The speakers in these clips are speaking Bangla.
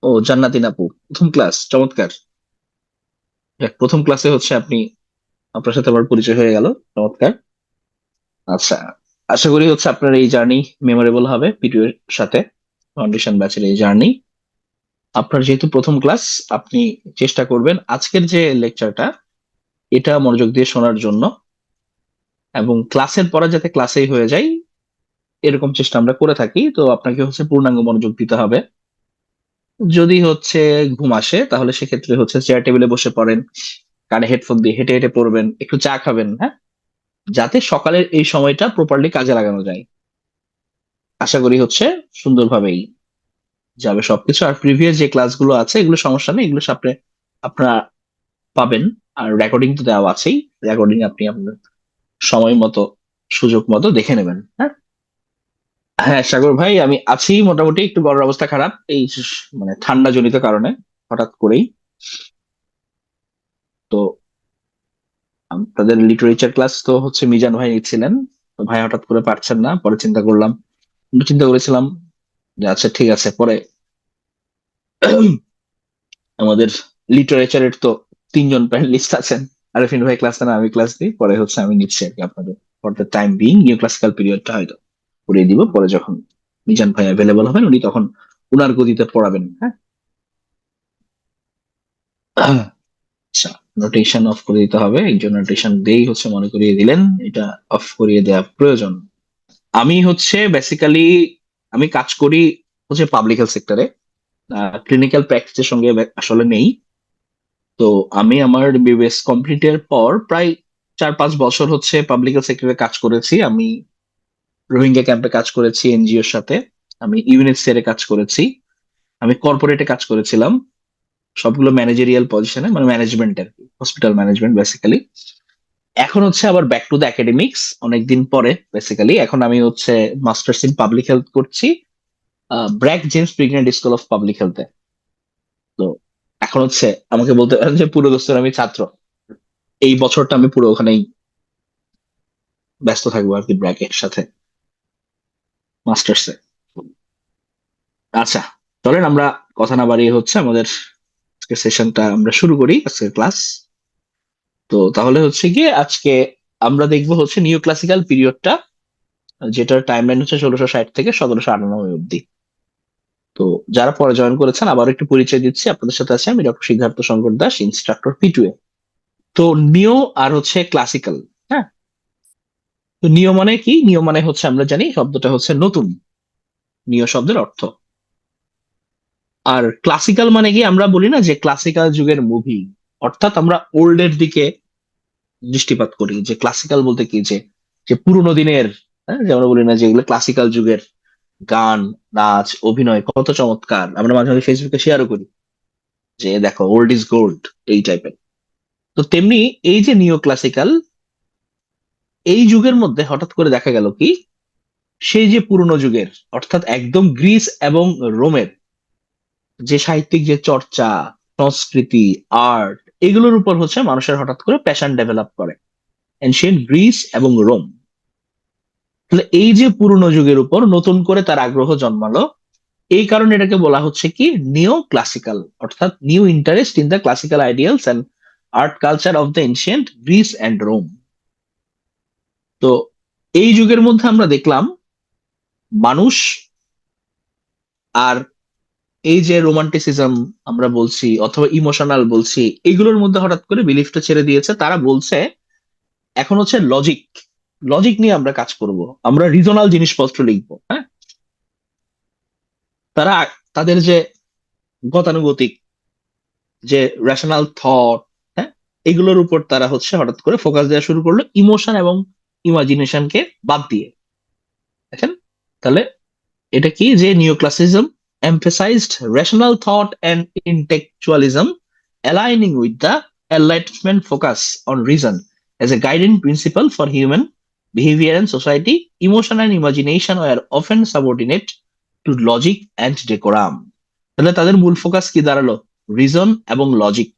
ও, জান্নাতিন আপু, প্রথম ক্লাস, চমৎকার। যাক, প্রথম ক্লাসে হচ্ছে আপনার সাথে আমার পরিচয় হয়ে গেল। চমৎকার। আচ্ছা, আশা করি হচ্ছে আপনার এই জার্নি মেমোরেবল হবে পিটু এর সাথে। ফাউন্ডেশন ব্যাচের এই জার্নি, আপনার যেহেতু প্রথম ক্লাস, আপনি চেষ্টা করবেন আজকের যে লেকচারটা এটা মনোযোগ দিয়ে শোনার জন্য, এবং ক্লাসের পড়া যাতে ক্লাসেই হয়ে যায় এরকম চেষ্টা আমরা করে থাকি। তো আপনাকে হচ্ছে পূর্ণাঙ্গ মনোযোগ দিতে হবে। যদি হচ্ছে ঘুম আসে তাহলে সেক্ষেত্রে হচ্ছে চেয়ার টেবিলে বসে পড়েন, কানে হেডফোন দিয়ে হেঁটে হেঁটে পড়বেন, একটু চা খাবেন, হ্যাঁ, যাতে সকালের এই সময়টা প্রপারলি কাজে লাগানো যায়। আশা করি হচ্ছে সুন্দরভাবেই যাবে সবকিছু। আর প্রিভিয়াস যে ক্লাসগুলো আছে এগুলো সমস্যা নেই, এগুলো সামনে আপনারা পাবেন। আর রেকর্ডিং তো দেওয়া আছেই, রেকর্ডিং আপনি আপনার সময় মতো, সুযোগ মতো দেখে নেবেন, হ্যাঁ। হ্যাঁ সাগর ভাই, আমি আছি মোটামুটি। একটু গলার অবস্থা খারাপ, এই মানে ঠান্ডা জনিত কারণে হঠাৎ করেই। তো তাদের লিটারেচার ক্লাস তো হচ্ছে মিজান ভাই নিচ্ছিলেন, তো ভাই হঠাৎ করে পারছেন না, পরে চিন্তা করলাম, একটু চিন্তা করেছিলাম যে আচ্ছা ঠিক আছে, পরে আমাদের লিটারেচারের তো তিনজন প্যানেলিস্ট আছেন, আরেফিন ভাই ক্লাস নেন, আমি ক্লাস দিই, পরে হচ্ছে আমি নিচ্ছি আর কি আপনাদের। For the time being new classical পিরিয়ডটা হয়তো পড়িয়ে দিব, পরে যখন মিজান ভাই অ্যাভেলেবল হবেন উনি তখন উনার গতিতে পড়াবেন, হ্যাঁ। আচ্ছা, নোটেশন অফ করে দিতে হবে, একজন নোটেশন দিয়েই হচ্ছে মনে করিয়ে দিলেন এটা অফ করিয়ে দেওয়া প্রয়োজন। আমি হচ্ছে বেসিক্যালি আমি কাজ করি হচ্ছে পাবলিক হেলথ সেক্টরে, ক্লিনিক্যাল প্র্যাকটিসের সঙ্গে আসলে নেই। তো আমি আমার বিবিএস কমপ্লিটের পর প্রায় 4-5 বছর হচ্ছে পাবলিক হেলথ সেক্টরে কাজ করেছি। আমি রোহিঙ্গা ক্যাম্পে কাজ করেছি এনজিওর সাথে, আমি ইউএনএইচসিআর এ কাজ করেছি, আমি কর্পোরেটে কাজ করেছিলাম, সবগুলো ম্যানেজেরিয়াল পজিশনে, মানে ম্যানেজমেন্ট আর কি, হসপিটাল ম্যানেজমেন্ট বেসিক্যালি। এখন হচ্ছে আবার ব্যাক টু দ্য একাডেমিক্স অনেকদিন পরে। বেসিক্যালি এখন আমি হচ্ছে মাস্টার্স ইন পাবলিক হেলথ করছি, BRAC James P Grant school of public হেলথে। তো এখন হচ্ছে আমাকে বলতে পারেন যে পুরো দোস্তের আমি ছাত্র, এই বছরটা আমি পুরো ওখানেই ব্যস্ত থাকবো আর কি, ব্র্যাকের সাথে মাস্টার্সে। আচ্ছা, চলেন আমরা কথা না বাড়িয়ে হচ্ছে আমাদের আজকের সেশনটা আমরা শুরু করি, আজকের ক্লাস। তো তাহলে হচ্ছে গিয়ে আজকে আমরা দেখবো হচ্ছে নিউ ক্লাসিক্যাল পিরিয়ডটা, যেটার টাইমলাইন হচ্ছে 1660 থেকে 1798 অব্দি। তো যারা পরে জয়েন করেছেন আবার একটু পরিচয় দিচ্ছি, আপনাদের সাথে আছে আমি ডক্টর সিদ্ধার্থ শঙ্কর দাস, ইনস্ট্রাক্টর পিটুএ। তো নিও আর হচ্ছে ক্লাসিক্যাল, হ্যাঁ। তো নিও মানে কি? নিও মানে হচ্ছে আমরা জানি শব্দটা হচ্ছে নতুন, নিও শব্দের অর্থ। আর ক্লাসিক্যাল মানে কি, আমরা বলি না যে ক্লাসিক্যাল যুগের মুভি, অর্থাৎ আমরা ওল্ড এর দিকে দৃষ্টিপাত করি। যে ক্লাসিক্যাল বলতে কি, যে যে পুরোনো দিনের, হ্যাঁ, যে আমরা বলি না যে এগুলো ক্লাসিক্যাল যুগের গান, নাচ, অভিনয় কত চমৎকার, আমরা মাঝে মাঝে ফেসবুকে শেয়ারও করি যে দেখো ওল্ড ইজ গোল্ড, এই টাইপের। তো তেমনি এই যে নিও ক্লাসিক্যাল, এই যুগের মধ্যে হঠাৎ করে দেখা গেল কি, সেই যে পুরোনো যুগের, অর্থাৎ একদম গ্রিস এবং রোমের যে সাহিত্যিক যে চর্চা, সংস্কৃতি, আর্ট, এগুলোর উপর হচ্ছে মানুষের হঠাৎ করে প্যাশন ডেভেলপ করে, এনশিয়েন্ট গ্রিস এবং রোম। তাহলে এই যে পুরোনো যুগের উপর নতুন করে তার আগ্রহ জন্মালো, এই কারণে এটাকে বলা হচ্ছে কি নিও ক্লাসিক্যাল, অর্থাৎ new interest in the classical ideals and art culture of the ancient Greece and Rome. তো এই যুগের মধ্যে আমরা দেখলাম মানুষ আর এই যে রোমান্টিসিজম আমরা বলছি অথবা ইমোশনাল বলছি, এগুলোর মধ্যে হঠাৎ করে বিলিফটা ছেড়ে দিয়েছে। তারা বলছে এখন হচ্ছে লজিক, লজিক নিয়ে আমরা কাজ করব, আমরা রিজনাল জিনিসপত্র লিখবো, হ্যাঁ। তারা তাদের যে গতানুগতিক যে রেশনাল থট, হ্যাঁ, এগুলোর উপর তারা হচ্ছে হঠাৎ করে ফোকাস দেওয়া শুরু করলো, ইমোশন এবং ইমাজিনেশনকে বাদ দিয়ে। দেখেন তাহলে এটা কি, যে নিওক্লাসিজম emphasized rational thought and intellectualism, aligning with the enlightenment focus on reason as a guiding principle for human behavior and society. Emotion and imagination were often subordinate to logic and decorum. তাহলে তাদের মূল ফোকাস কি দাঁড়ালো? রিজন এবং লজিক।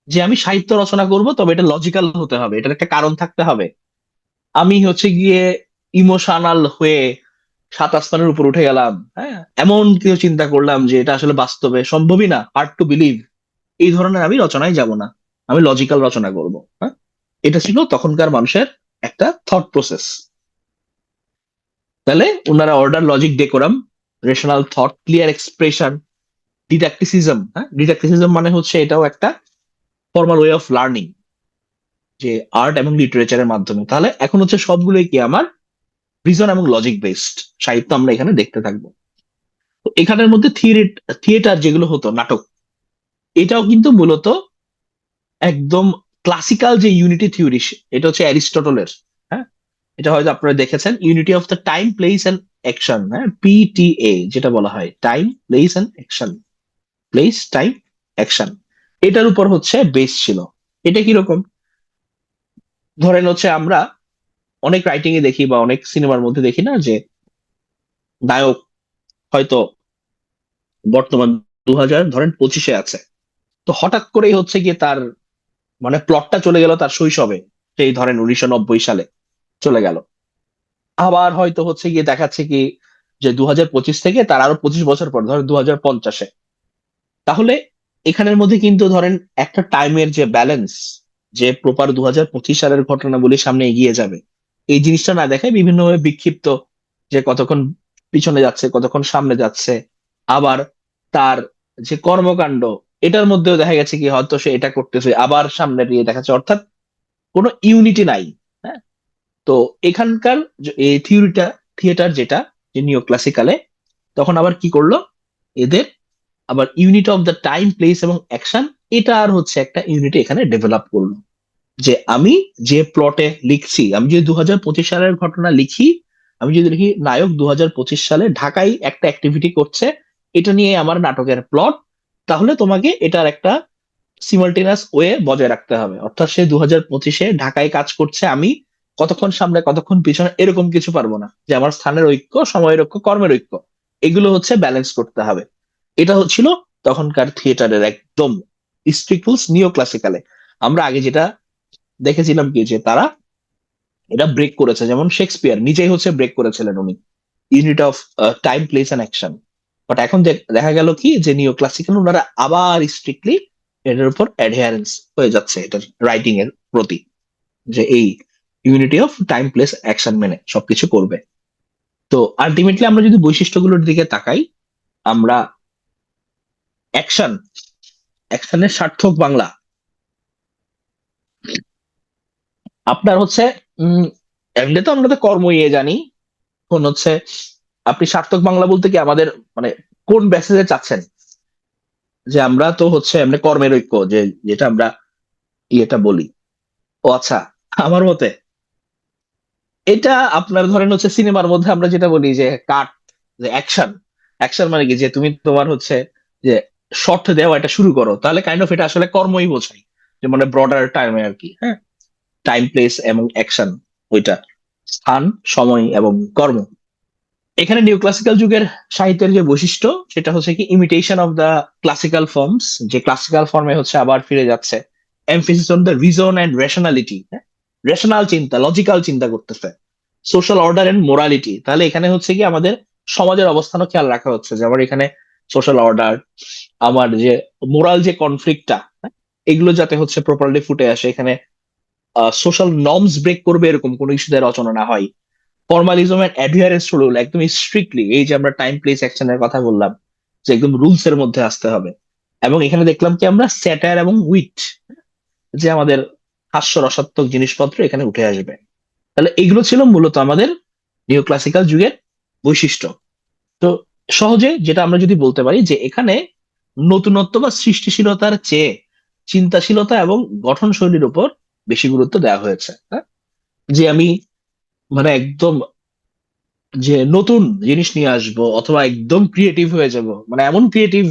যে আমি সাহিত্য রচনা করব, তবে এটা লজিক্যাল হতে হবে, এটার একটা কারণ থাকতে হবে। আমি হচ্ছে গিয়ে ইমোশনাল হয়ে সাত আসমানের উপর উঠে গেলাম, হ্যাঁ, এমন কিছু চিন্তা করলাম যে এটা আসলে বাস্তবে সম্ভবই না, হার্ড টু বিলিভ, এই ধরনের আমি রচনায় যাব না, আমি লজিক্যাল রচনা করব। হ্যাঁ, এটা ছিল তখনকার মানুষের একটা থট প্রসেস। তাহলে ওনারা order, logic, decorum, rational thought, clear expression, didacticism. হ্যাঁ, ডিডাক্টিসিজম মানে হচ্ছে এটাও একটা ফর্মাল ওয়ে অফ লার্নিং, যে আর্ট এবং লিটারেচারের মাধ্যমে। তাহলে এখন হচ্ছে সবগুলোই কি আমার রিজন এবং লজিক বেসড সাহিত্য আমরা এখানে দেখতে থাকবো। তো এখানের মধ্যে থিয়েটার যেগুলো হতো, নাটক, এটাও কিন্তু মূলত একদম ক্লাসিক্যাল যে ইউনিটি থিওরি, এটা হচ্ছে অ্যারিস্টটলের। হ্যাঁ, এটা হয়তো আপনারা দেখেছেন, unity of the time, place and action. হ্যাঁ, PTA যেটা বলা হয়, time, place and action, place, time, action, এটার উপর হচ্ছে বেস ছিল। এটা কিরকম? ধরেন হচ্ছে আমরা অনেক রাইটিং এ দেখি বা অনেক সিনেমার মধ্যে দেখি না, যে নায়ক হয়তো বর্তমান 2025 আছে, তো হঠাৎ করেই হচ্ছে গিয়ে তার মানে প্লটটা চলে গেল তার শৈশবে, সেই ধরেন 1990 সালে চলে গেল। আবার হয়তো হচ্ছে গিয়ে দেখাচ্ছে কি যে 2025 থেকে তার আরো 25 বছর পর, ধরেন 2050-এ। তাহলে এখানের মধ্যে কিন্তু ধরেন একটা টাইমের যে ব্যালেন্স, যে প্রপার 2025 সালের ঘটনাগুলি সামনে এগিয়ে যাবে, এই জিনিসটা না দেখায় বিভিন্নভাবে বিক্ষিপ্ত, যে কতক্ষণ পিছনে যাচ্ছে, কতক্ষণ সামনে যাচ্ছে। আবার তার যে কর্মকাণ্ড, এটার মধ্যেও দেখা গেছে কি হয়তো সে এটা করতেছে, আবার সামনে দিয়ে দেখাচ্ছে, অর্থাৎ কোনো ইউনিটি নাই। হ্যাঁ, তো এখানকার এই থিয়েটার যেটা, যে নিও ক্লাসিক্যালে, তখন আবার কি করলো, এদের আবার unit of the time, place এবং অ্যাকশন, এটা আর হচ্ছে একটা ইউনিট এখানে ডেভেলপ করলো। যে আমি যে প্লটে লিখছি, আমি যদি 2025 সালের ঘটনা লিখি, আমি যদি লিখি নায়ক 2025 সালে ঢাকায় একটা অ্যাক্টিভিটি করছে, এটা নিয়ে আমার নাটকের প্লট, তাহলে তোমাকে এটার একটা সিমালটেনিয়াস ওয়ে বজায় রাখতে হবে। অর্থাৎ সে 2025-এ ঢাকায় কাজ করছে, আমি কতক্ষণ সামনে কতক্ষণ পিছনে এরকম কিছু পারবো না, যে আমার স্থানের ঐক্য, সময়ের ঐক্য, কর্মের ঐক্য, এগুলো হচ্ছে ব্যালেন্স করতে হবে। এটা হচ্ছিল তখনকার থিয়েটারের একদম স্ট্রিক্ট রুলস নিও ক্লাসিক্যালে। আমরা আগে যেটা দেখেছিলাম কি, যে তারা এটা ব্রেক করেছে, যেমন শেক্সপিয়ার নিজেই হচ্ছে ব্রেক করেছিলেন উনি, unit of time, place and action. But এখন দেখা গেল কি যে নিও ক্লাসিক্যাল ওনারা আবার স্ট্রিক্টলি এটার উপর অ্যাডহেয়ারেন্স হয়ে যাচ্ছে, এটার রাইটিং এর প্রতি, যে এই unity of time, place, action মেনে সবকিছু করবে। তো আলটিমেটলি আমরা যদি বৈশিষ্ট্যগুলোর দিকে তাকাই, আমরা অ্যাকশন, অ্যাকশনের সার্থক বাংলা আপনার হচ্ছে, উম এমনি তো আমরা তো কর্ম ইয়ে জানি, কোন হচ্ছে আপনি সার্থক বাংলা বলতে কি আমাদের মানে কোন ব্যাসেজে চাচ্ছেন, যে আমরা তো হচ্ছে এমনি কর্মের ঐক্য, যে যেটা আমরা ইয়েটা বলি। ও আচ্ছা, আমার মতে এটা আপনার ধরেন হচ্ছে সিনেমার মধ্যে আমরা যেটা বলি যে কাট, যে অ্যাকশন, অ্যাকশন মানে কি, যে তুমি তোমার হচ্ছে যে শর্ট দেওয়া এটা শুরু করো, তাহলে কাইন্ড অফ এটা আসলে কর্মই বোঝায়, যে মানে ব্রডার টাইমে আর কি। হ্যাঁ, টাইম, প্লেস এবং অ্যাকশন, ওইটা স্থান, সময় এবং কর্ম। এখানে নিউ ক্লাসিক্যাল যুগের সাহিত্যের যে বৈশিষ্ট্য, সেটা হচ্ছে কি imitation of the classical forms, যে ক্লাসিক্যাল ফর্মে হচ্ছে আবার ফিরে যাচ্ছে, emphasis on the reason and rationality, rational চিন্তা, লজিক্যাল চিন্তা করতেছে, সোশ্যাল অর্ডার এন্ড মোরালিটি। তাহলে এখানে হচ্ছে কি আমাদের সমাজের অবস্থানও খেয়াল রাখা হচ্ছে, যে আমার এখানে সোশ্যাল অর্ডার, আমার যে মোরাল যে কনফ্লিক্টটা, এগুলো যাতে হচ্ছে প্রপারলি ফুটে আসে এখানে, সোশ্যাল নর্মস ব্রেক করবে এরকম কোনো ইস্যুতে রচনা না হয়, ফর্মালিজম এন্ড অ্যাডহিয়ারেন্স টু রুল একদম স্ট্রিক্টলি, এই যে আমরা টাইম, প্লেস, অ্যাকশনের কথা বললাম, যে একদম রুলস এর মধ্যে আসতে হবে। এবং এখানে দেখলাম কি আমরা স্যাটায়ার এবং উইট, যে আমাদের হাস্য রসাত্মক জিনিসপত্র এখানে উঠে আসবে। তাহলে এগুলো ছিল মূলত আমাদের নিও ক্লাসিক্যাল যুগের বৈশিষ্ট্য। তো সহজে যেটা আমরা যদি বলতে পারি, যে এখানে নতুনত্ব বা সৃষ্টিশীলতার চেয়ে চিন্তাশীলতা এবং গঠনশৈলীর উপর বেশি গুরুত্ব দেওয়া হয়েছে। হ্যাঁ, যে আমি মানে একদম যে নতুন জিনিস নিয়ে আসবো অথবা একদম ক্রিয়েটিভ হয়ে যাব, মানে এমন ক্রিয়েটিভ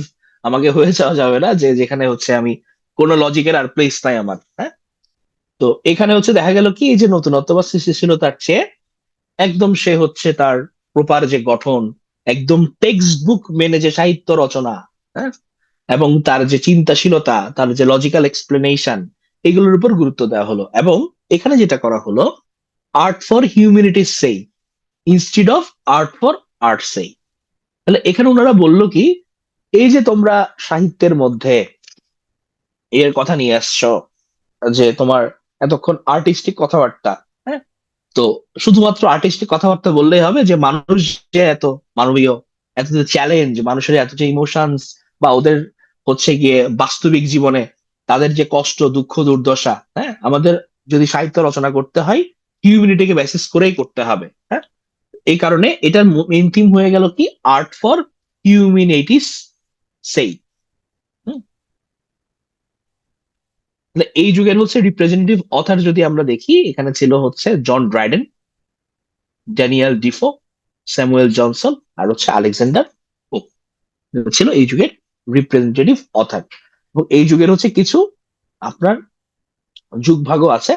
আমাকে হয়ে যাওয়া যাবে না যে যেখানে হচ্ছে আমি কোনো লজিকের আর প্লেস নাই আমার। হ্যাঁ, তো এখানে হচ্ছে দেখা গেল কি, এই যে নতুনত্ব বা সৃষ্টিশীলতার চেয়ে একদম সে হচ্ছে তার প্রপার যে গঠন, একদম টেক্সট বুক মেনে যে সাহিত্য রচনা, হ্যাঁ, এবং তার যে চিন্তাশীলতা, তার যে লজিক্যাল এক্সপ্লেনেশন, এগুলোর উপর গুরুত্ব দেওয়া হলো। এবং এখানে যেটা করা হলো, আর্ট ফর হিউম্যানিটির সেই ইনস্টিড অফ আর্ট ফর আর্টসেই। তাহলে এখানে ওনারা বললো কি, এই যে তোমরা সাহিত্যের মধ্যে এর কথা নিয়ে আসছো, যে তোমার এতক্ষণ আর্টিস্টিক কথাবার্তা, হ্যাঁ, তো শুধুমাত্র আর্টিস্টিক কথাবার্তা বললেই হবে যে মানুষ যে এত মানবীয়, এত যে চ্যালেঞ্জ, মানুষের এত যে ইমোশনস, বা ওদের হচ্ছে গিয়ে বাস্তবিক জীবনে তাদের যে কষ্ট দুঃখ দুর্দশা, হ্যাঁ, আমাদের যদি সাহিত্য রচনা করতে হয় হিউম্যানিটিকে বেসিস করেই করতে হবে, হ্যাঁ। এই কারণে এটার মেইন থিম হয়ে গেল কি, আর্ট ফর হিউম্যানিটিস সেই। এই যুগের হচ্ছে রিপ্রেজেন্টেটিভ অথার যদি আমরা দেখি, এখানে ছিল হচ্ছে John Dryden, Daniel Defoe, Samuel Johnson, আর হচ্ছে আলেকজান্ডার পোপ ছিল এই যুগের রিপ্রেজেন্টেটিভ অথার। এবং এই যুগের হচ্ছে কিছু আপনার যুগ ভাগও আছে,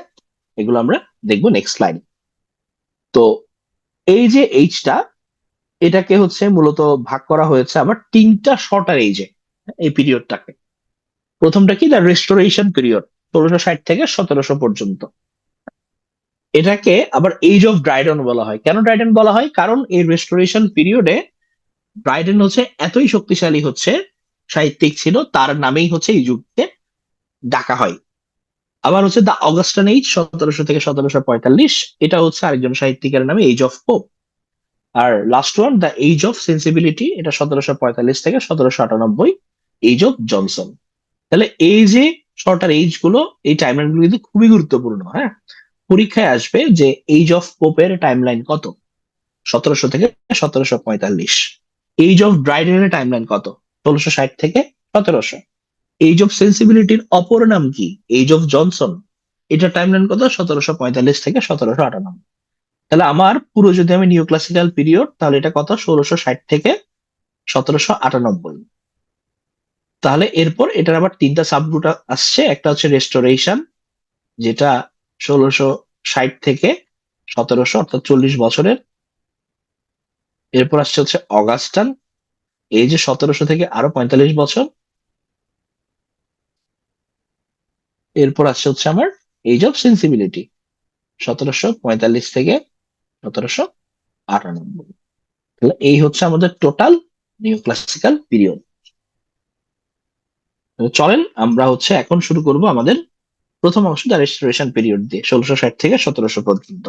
এগুলো আমরা দেখবো নেক্সট স্লাইড। তো এই যে এইজটা, এটাকে হচ্ছে মূলত ভাগ করা হয়েছে আবার তিনটা শর্টার এইজে, এই পিরিয়ডটাকে। প্রথমটা কি, দ্য রেস্টোরেশন পিরিয়ড, 1660 থেকে 1700 পর্যন্ত। এটাকে আবার এজ অফ ড্রাইডেন বলা হয়। কেন ড্রাইডেন বলা হয়? কারণ এই রেস্টোরেশন পিরিয়ডে ড্রাইডেন হচ্ছে এতই শক্তিশালী হচ্ছে সাহিত্যিক ছিল, তার নামেই হচ্ছে এই যুগকে ডাকা হয়। আবার হচ্ছে দ্য অগাস্টান এইজ, 1700 থেকে 1745, এটা হচ্ছে আরেকজন সাহিত্যিকের নামে, এজ অফ পোপ। আর last one the age of sensibility, এটা 1745 থেকে 1798, এজ অফ জনসন। তাহলে এই যে শর্টার এইজ গুলো, এই টাইমলাইন গুলো কিন্তু খুবই গুরুত্বপূর্ণ, হ্যাঁ। পরীক্ষায় আসবে যে এজ অফ পোপের টাইমলাইন কত, 1700 থেকে 1745। এজ অফ ড্রাইডেনের টাইমলাইন কত, 1660 থেকে 1700। এজ অফ সেন্সিবিলিটির অপর নাম কি, এজ অফ জনসন, এটা টাইমলাইন কত, 1745 থেকে 1798। তাহলে আমার পুরো যদি আমি নিউ ক্লাসিক্যাল পিরিয়ড, তাহলে এটা কত, 1660 থেকে 1798। তাহলে এরপর এটার আবার তিনটা সাবগ্রুপ আসছে, একটা হচ্ছে রেস্টোরেশন, যেটা 1660 থেকে 1700, অর্থাৎ 40 বছরের। এরপর আসছে হচ্ছে অগাস্টান, এই যে 1700 থেকে আরো 45 বছর। এরপর আসছে হচ্ছে আমার এজ অফ সেন্সিবিলিটি, 1745 থেকে 1798। তাহলে এই হচ্ছে আমাদের টোটাল নিউ ক্লাসিক্যাল পিরিয়ড। চলেন আমরা হচ্ছে এখন শুরু করব আমাদের প্রথম অংশ, দ্য রেস্টোরেশন পিরিয়ড দিয়ে, 1660 থেকে 1700 পর্যন্ত।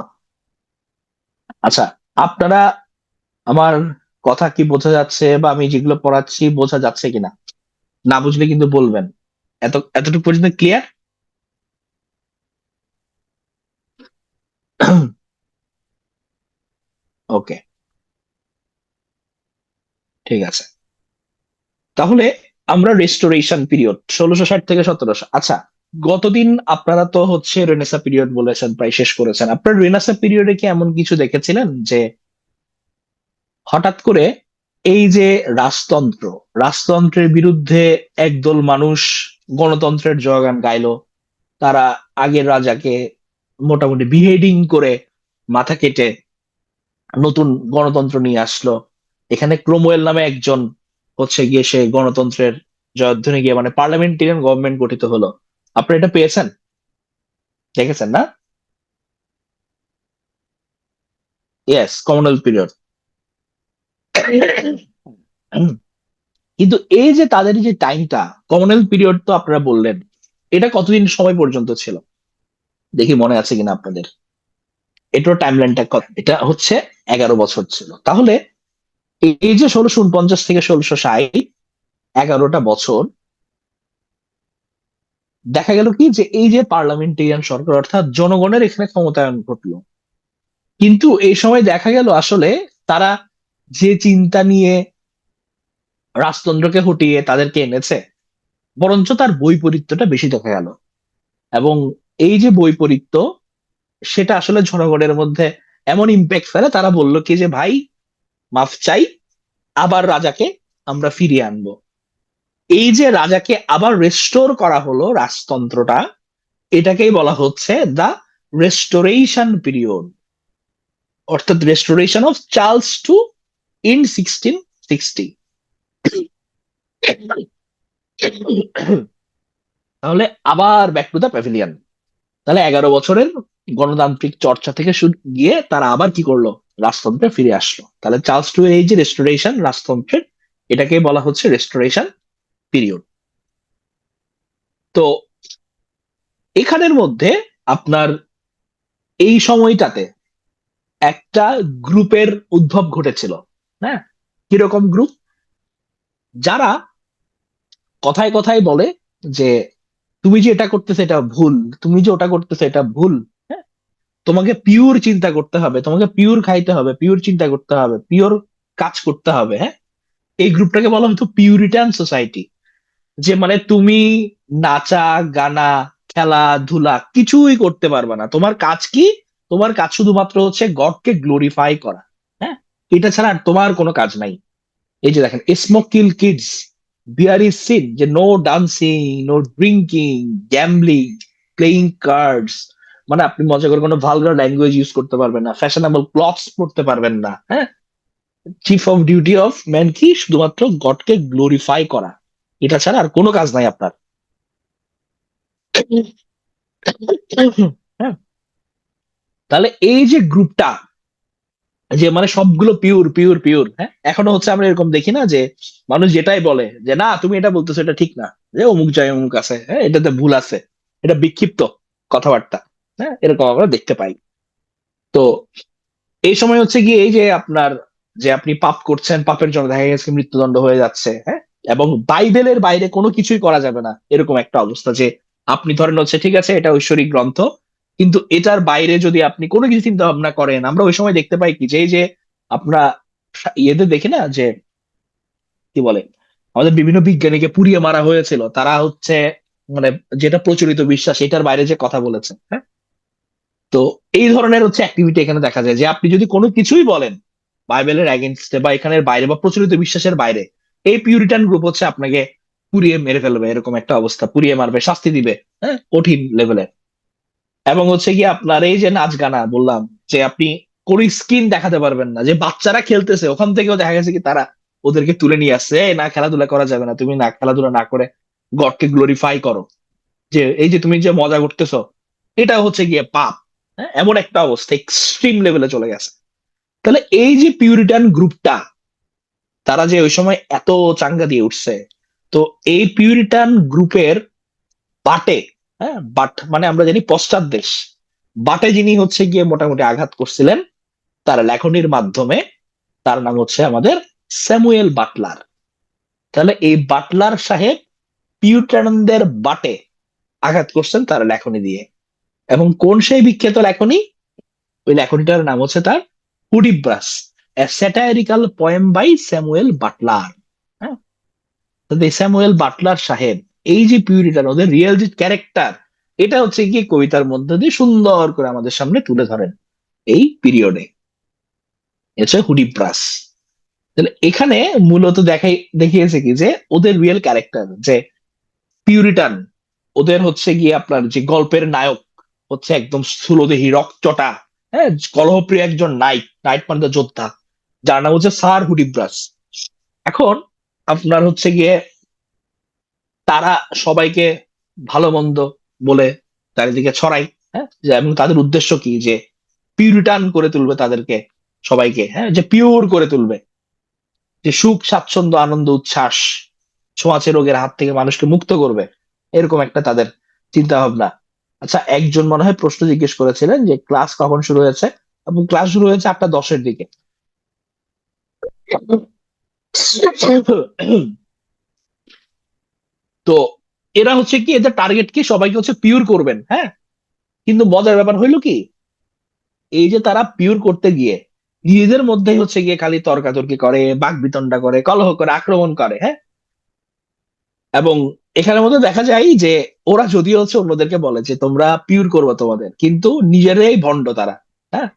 আচ্ছা, আপনারা আমার কথা কি বোঝা যাচ্ছে, বা আমি যেগুলো পড়াচ্ছি বোঝা যাচ্ছে কিনা? না বুঝলে কিন্তু বলবেন। এতটুকু পর্যন্ত ক্লিয়ার? ওকে, ঠিক আছে। তাহলে আমরা রেস্টোরেশন পিরিয়ড 1660 থেকে 1700। আচ্ছা, গতদিন আপনারা তো হচ্ছে রেনেসা পিরিয়ড বলেছেন, প্রায় শেষ করেছেন। আপনার রেনেসা পিরিয়ডে কি এমন কিছু দেখেছিলেন যে হঠাৎ করে এই যে রাজতন্ত্র, রাজতন্ত্রের বিরুদ্ধে একদল মানুষ গণতন্ত্রের জয়গান গাইলো, তারা আগের রাজাকে মোটামুটি বিহেডিং করে মাথা কেটে নতুন গণতন্ত্র নিয়ে আসলো। এখানে ক্রোমওয়েল নামে একজন হচ্ছে গিয়ে সে গণতন্ত্রের জয়ধ্বনি গিয়ে মানে পার্লামেন্টারিয়ান গভর্নমেন্ট গঠিত হলো। আপনি এটা পেয়েছেন, দেখেছেন না? Yes, Commonwealth period. কিন্তু এই যে তাদের যে টাইমটা, কমনওয়েলথ পিরিয়ড তো আপনারা বললেন, এটা কতদিন সময় পর্যন্ত ছিল? দেখি মনে আছে কিনা আপনাদের। এটার টাইমলাইনটা কত? এটা হচ্ছে 11 বছর ছিল। তাহলে এই যে 1649 থেকে 1660, 11টা বছর, দেখা গেল কি যে এই যে পার্লামেন্টেরিয়ান সরকার, অর্থাৎ জনগণের এখানে ক্ষমতায়ন ঘটলো। কিন্তু এই সময় দেখা গেল আসলে তারা যে চিন্তা নিয়ে রাজতন্ত্রকে হটিয়ে তাদেরকে এনেছে, বরঞ্চ তার বৈপরীত্যটা বেশি দেখা গেল। এবং এই যে বৈপরীত্য, সেটা আসলে জনগণের মধ্যে এমন ইম্প্যাক্ট ফেলে, তারা বলল কি যে ভাই, মাফ চাই, আবার রাজাকে আমরা ফিরিয়ে আনবো। এই যে রাজাকে আবার রেস্টোর করা হলো রাজতন্ত্রটা, এটাকেই বলা হচ্ছে দা রেস্টোরেশন পিরিয়ড, অর্থাৎ restoration of Charles two in 1660। তাহলে আবার ব্যাক টু দা প্যাভিলিয়ন। তাহলে 11 বছরের গণতান্ত্রিক চর্চা থেকে শুরু গিয়ে তারা আবার কি করলো, রাজতন্ত্রে ফিরে আসলো। তাহলে চার্লস টু এই যে রেস্টোরেশন রাজতন্ত্রের, এটাকে বলা হচ্ছে রেস্টোরেশন পিরিয়ড। তো এখানের মধ্যে আপনার এই সময়টাতে একটা গ্রুপের উদ্ভব ঘটেছিল। হ্যাঁ, কিরকম গ্রুপ? যারা কথায় কথায় বলে যে তুমি যে এটা করতেছো এটা ভুল, তুমি যে ওটা করতেছো এটা ভুল। হ্যাঁ, তোমাকে পিওর চিন্তা করতে হবে, তোমাকে পিওর খাইতে হবে, পিওর চিন্তা করতে হবে, পিওর কাজ করতে হবে। হ্যাঁ, এই গ্রুপটাকে বলা হতো পিউরিটান সোসাইটি। যে মানে তুমি নাচা গানা খেলাধুলা কিছুই করতে পারবে না, তোমার কাজ কি? তোমার কাজ শুধুমাত্র হচ্ছে গডকে গ্লোরিফাই করা। হ্যাঁ, এটা ছাড়া আর তোমার কোনো কাজ নাই। এই যে দেখেন, smoke kill kids, beer is sin, যে no dancing, no drinking, gambling, playing cards, মানে আপনি মজা করে কোনো ভালগার ল্যাঙ্গুয়েজ ইউজ করতে পারবেন না, ফ্যাশনেবল ক্লথস পরতে পারবেন না। হ্যাঁ, chief of duty of man কি? শুধুমাত্র গডকে গ্লোরিফাই করা, এটা ছাড়া আর কোনো কাজ নাই আপনার। হ্যাঁ, তাহলে এই যে গ্রুপটা, যে মানে সবগুলো পিওর পিওর পিওর, হ্যাঁ, এখনো হচ্ছে আমরা এরকম দেখি না যে মানুষ যেটাই বলে যে না তুমি এটা বলতেছো এটা ঠিক না, যে অমুক যায় অমুক আছে, হ্যাঁ এটাতে ভুল আছে, এটা বিক্ষিপ্ত কথাবার্তা। হ্যাঁ, এরকম আমরা দেখতে পাই। তো এই সময় হচ্ছে কি, এই যে আপনার, যে আপনি পাপ করছেন, পাপের জন্য দেখা গেছে মৃত্যুদণ্ড হয়ে যাচ্ছে। হ্যাঁ, এবং বাইবেলের বাইরে কোনো কিছুই করা যাবে না, এরকম একটা অবস্থা। যে আপনি ধরেন হচ্ছে ঠিক আছে এটা ঐশ্বরিক গ্রন্থ, কিন্তু এটার বাইরে যদি আপনি কোনো কিছু চিন্তা ভাবনা করেন, আমরা ওই সময় দেখতে পাই কি, যে এই যে আমরা ইয়েদের দেখি না যে কি বলে, আমাদের বিভিন্ন বিজ্ঞানীকে পুড়িয়ে মারা হয়েছিল, তারা হচ্ছে মানে যেটা প্রচলিত বিশ্বাস এটার বাইরে যে কথা বলেছে। হ্যাঁ, তো এই ধরনের হচ্ছে অ্যাক্টিভিটি এখানে দেখা যায়, যে আপনি যদি কোনো কিছুই বলেন বাইবেলের এগেনস্টে বা এখানের বাইরে বা প্রচলিত বিশ্বাসের বাইরে, এই পিউরিটান গ্রুপ হচ্ছে আপনাকে পুড়িয়ে মেরে ফেলবে, এরকম একটা অবস্থা, পুড়িয়ে মারবে, শাস্তি দিবে। হ্যাঁ, কঠিন লেভেলের। এবং হচ্ছে কি আপনার এই যে নাচ গানা বললাম, যে আপনি কোন স্কিন দেখাতে পারবেন না, যে বাচ্চারা খেলতেছে ওখান থেকেও দেখা গেছে কি তারা ওদেরকে তুলে নিয়ে আসছে, "এই না খেলাধুলা করা যাবে না, তুমি না খেলাধুলা না করে গডকে গ্লোরিফাই করো, যে এই যে তুমি যে মজা করতেছো এটা হচ্ছে গিয়ে পাপ।" হ্যাঁ, এমন একটা অবস্থা এক্সট্রিম লেভেলে চলে গেছে। তাহলে এই যে পিউরিটান গ্রুপটা, তারা যে ওই সময় এত চাঙ্গা দিয়ে উঠছে, তো এই পিউরিটান গ্রুপের বাটে, হ্যাঁ বাট মানে আমরা জানি পশ্চাৎ দেশ, বাটে যিনি হচ্ছে গিয়ে মোটামুটি আঘাত করছিলেন তার লেখনির মাধ্যমে, তার নাম হচ্ছে আমাদের স্যামুয়েল বাটলার। তাহলে এই বাটলার সাহেব পিউরিটানদের বাটে আঘাত করছেন তার লেখনী দিয়ে। এবং কোন সেই বিখ্যাত লেখনী? ওই লেখনীটার নাম হচ্ছে তার হুডিব্রাস, এ satirical poem by Samuel Butler. হ্যাঁ, তো এই স্যামুয়েল বাটলার সাহেব এই যে পিউরিটান ওদের রিয়েল যে ক্যারেক্টার, এটা হচ্ছে গিয়ে কবিতার মধ্যে দিয়ে সুন্দর করে আমাদের সামনে তুলে ধরেন এই পিরিয়ডে। হচ্ছে হুডিব্রাস। তাহলে এখানে মূলত দেখিয়েছে কি যে ওদের রিয়েল ক্যারেক্টার, যে পিউরিটান, ওদের হচ্ছে গিয়ে আপনার যে গল্পের নায়ক হচ্ছে একদম স্থূলদেহী রকচটা, হ্যাঁ, কলহপ্রিয় একজন নাইট, নাইট মানে তো যোদ্ধা, যার নাম হচ্ছে স্যার হুডিব্রাস। এখন আপনার হচ্ছে গিয়ে তারা সবাইকে ভালো মন্দ বলে চারিদিকে ছড়াই। হ্যাঁ, এবং তাদের উদ্দেশ্য কি, যে পিউরিটান করে তুলবে তাদেরকে, সবাইকে, হ্যাঁ, যে পিওর করে তুলবে, যে সুখ স্বাচ্ছন্দ্য আনন্দ উচ্ছ্বাস, ছোঁয়াচে রোগের হাত থেকে মানুষকে মুক্ত করবে, এরকম একটা তাদের চিন্তা ভাবনা। আচ্ছা, একজন মনে হয় প্রশ্ন জিজ্ঞেস করেছিলেন যে ক্লাস কখন শুরু হয়েছে, এবং ক্লাস শুরু হয়েছে 8টা 10-এর দিকে। তো এরা হচ্ছে কি, এদের টার্গেট কি, সবাইকে হচ্ছে পিওর করবেন। হ্যাঁ, কিন্তু মজার ব্যাপার হইলো কি, এই যে তারা পিওর করতে গিয়ে নিজেদের মধ্যেই হচ্ছে গিয়ে খালি তর্কাতর্কি করে, বাকবিতণ্ডা করে, কলহ করে, আক্রমণ করে। হ্যাঁ, এবং এখানের মধ্যে দেখা যায় যে ওরা যদিও হচ্ছে অন্যদেরকে বলে যে তোমরা পিওর করবে তোমাদের, কিন্তু নিজেরাই ভণ্ড তারা। হ্যাঁ,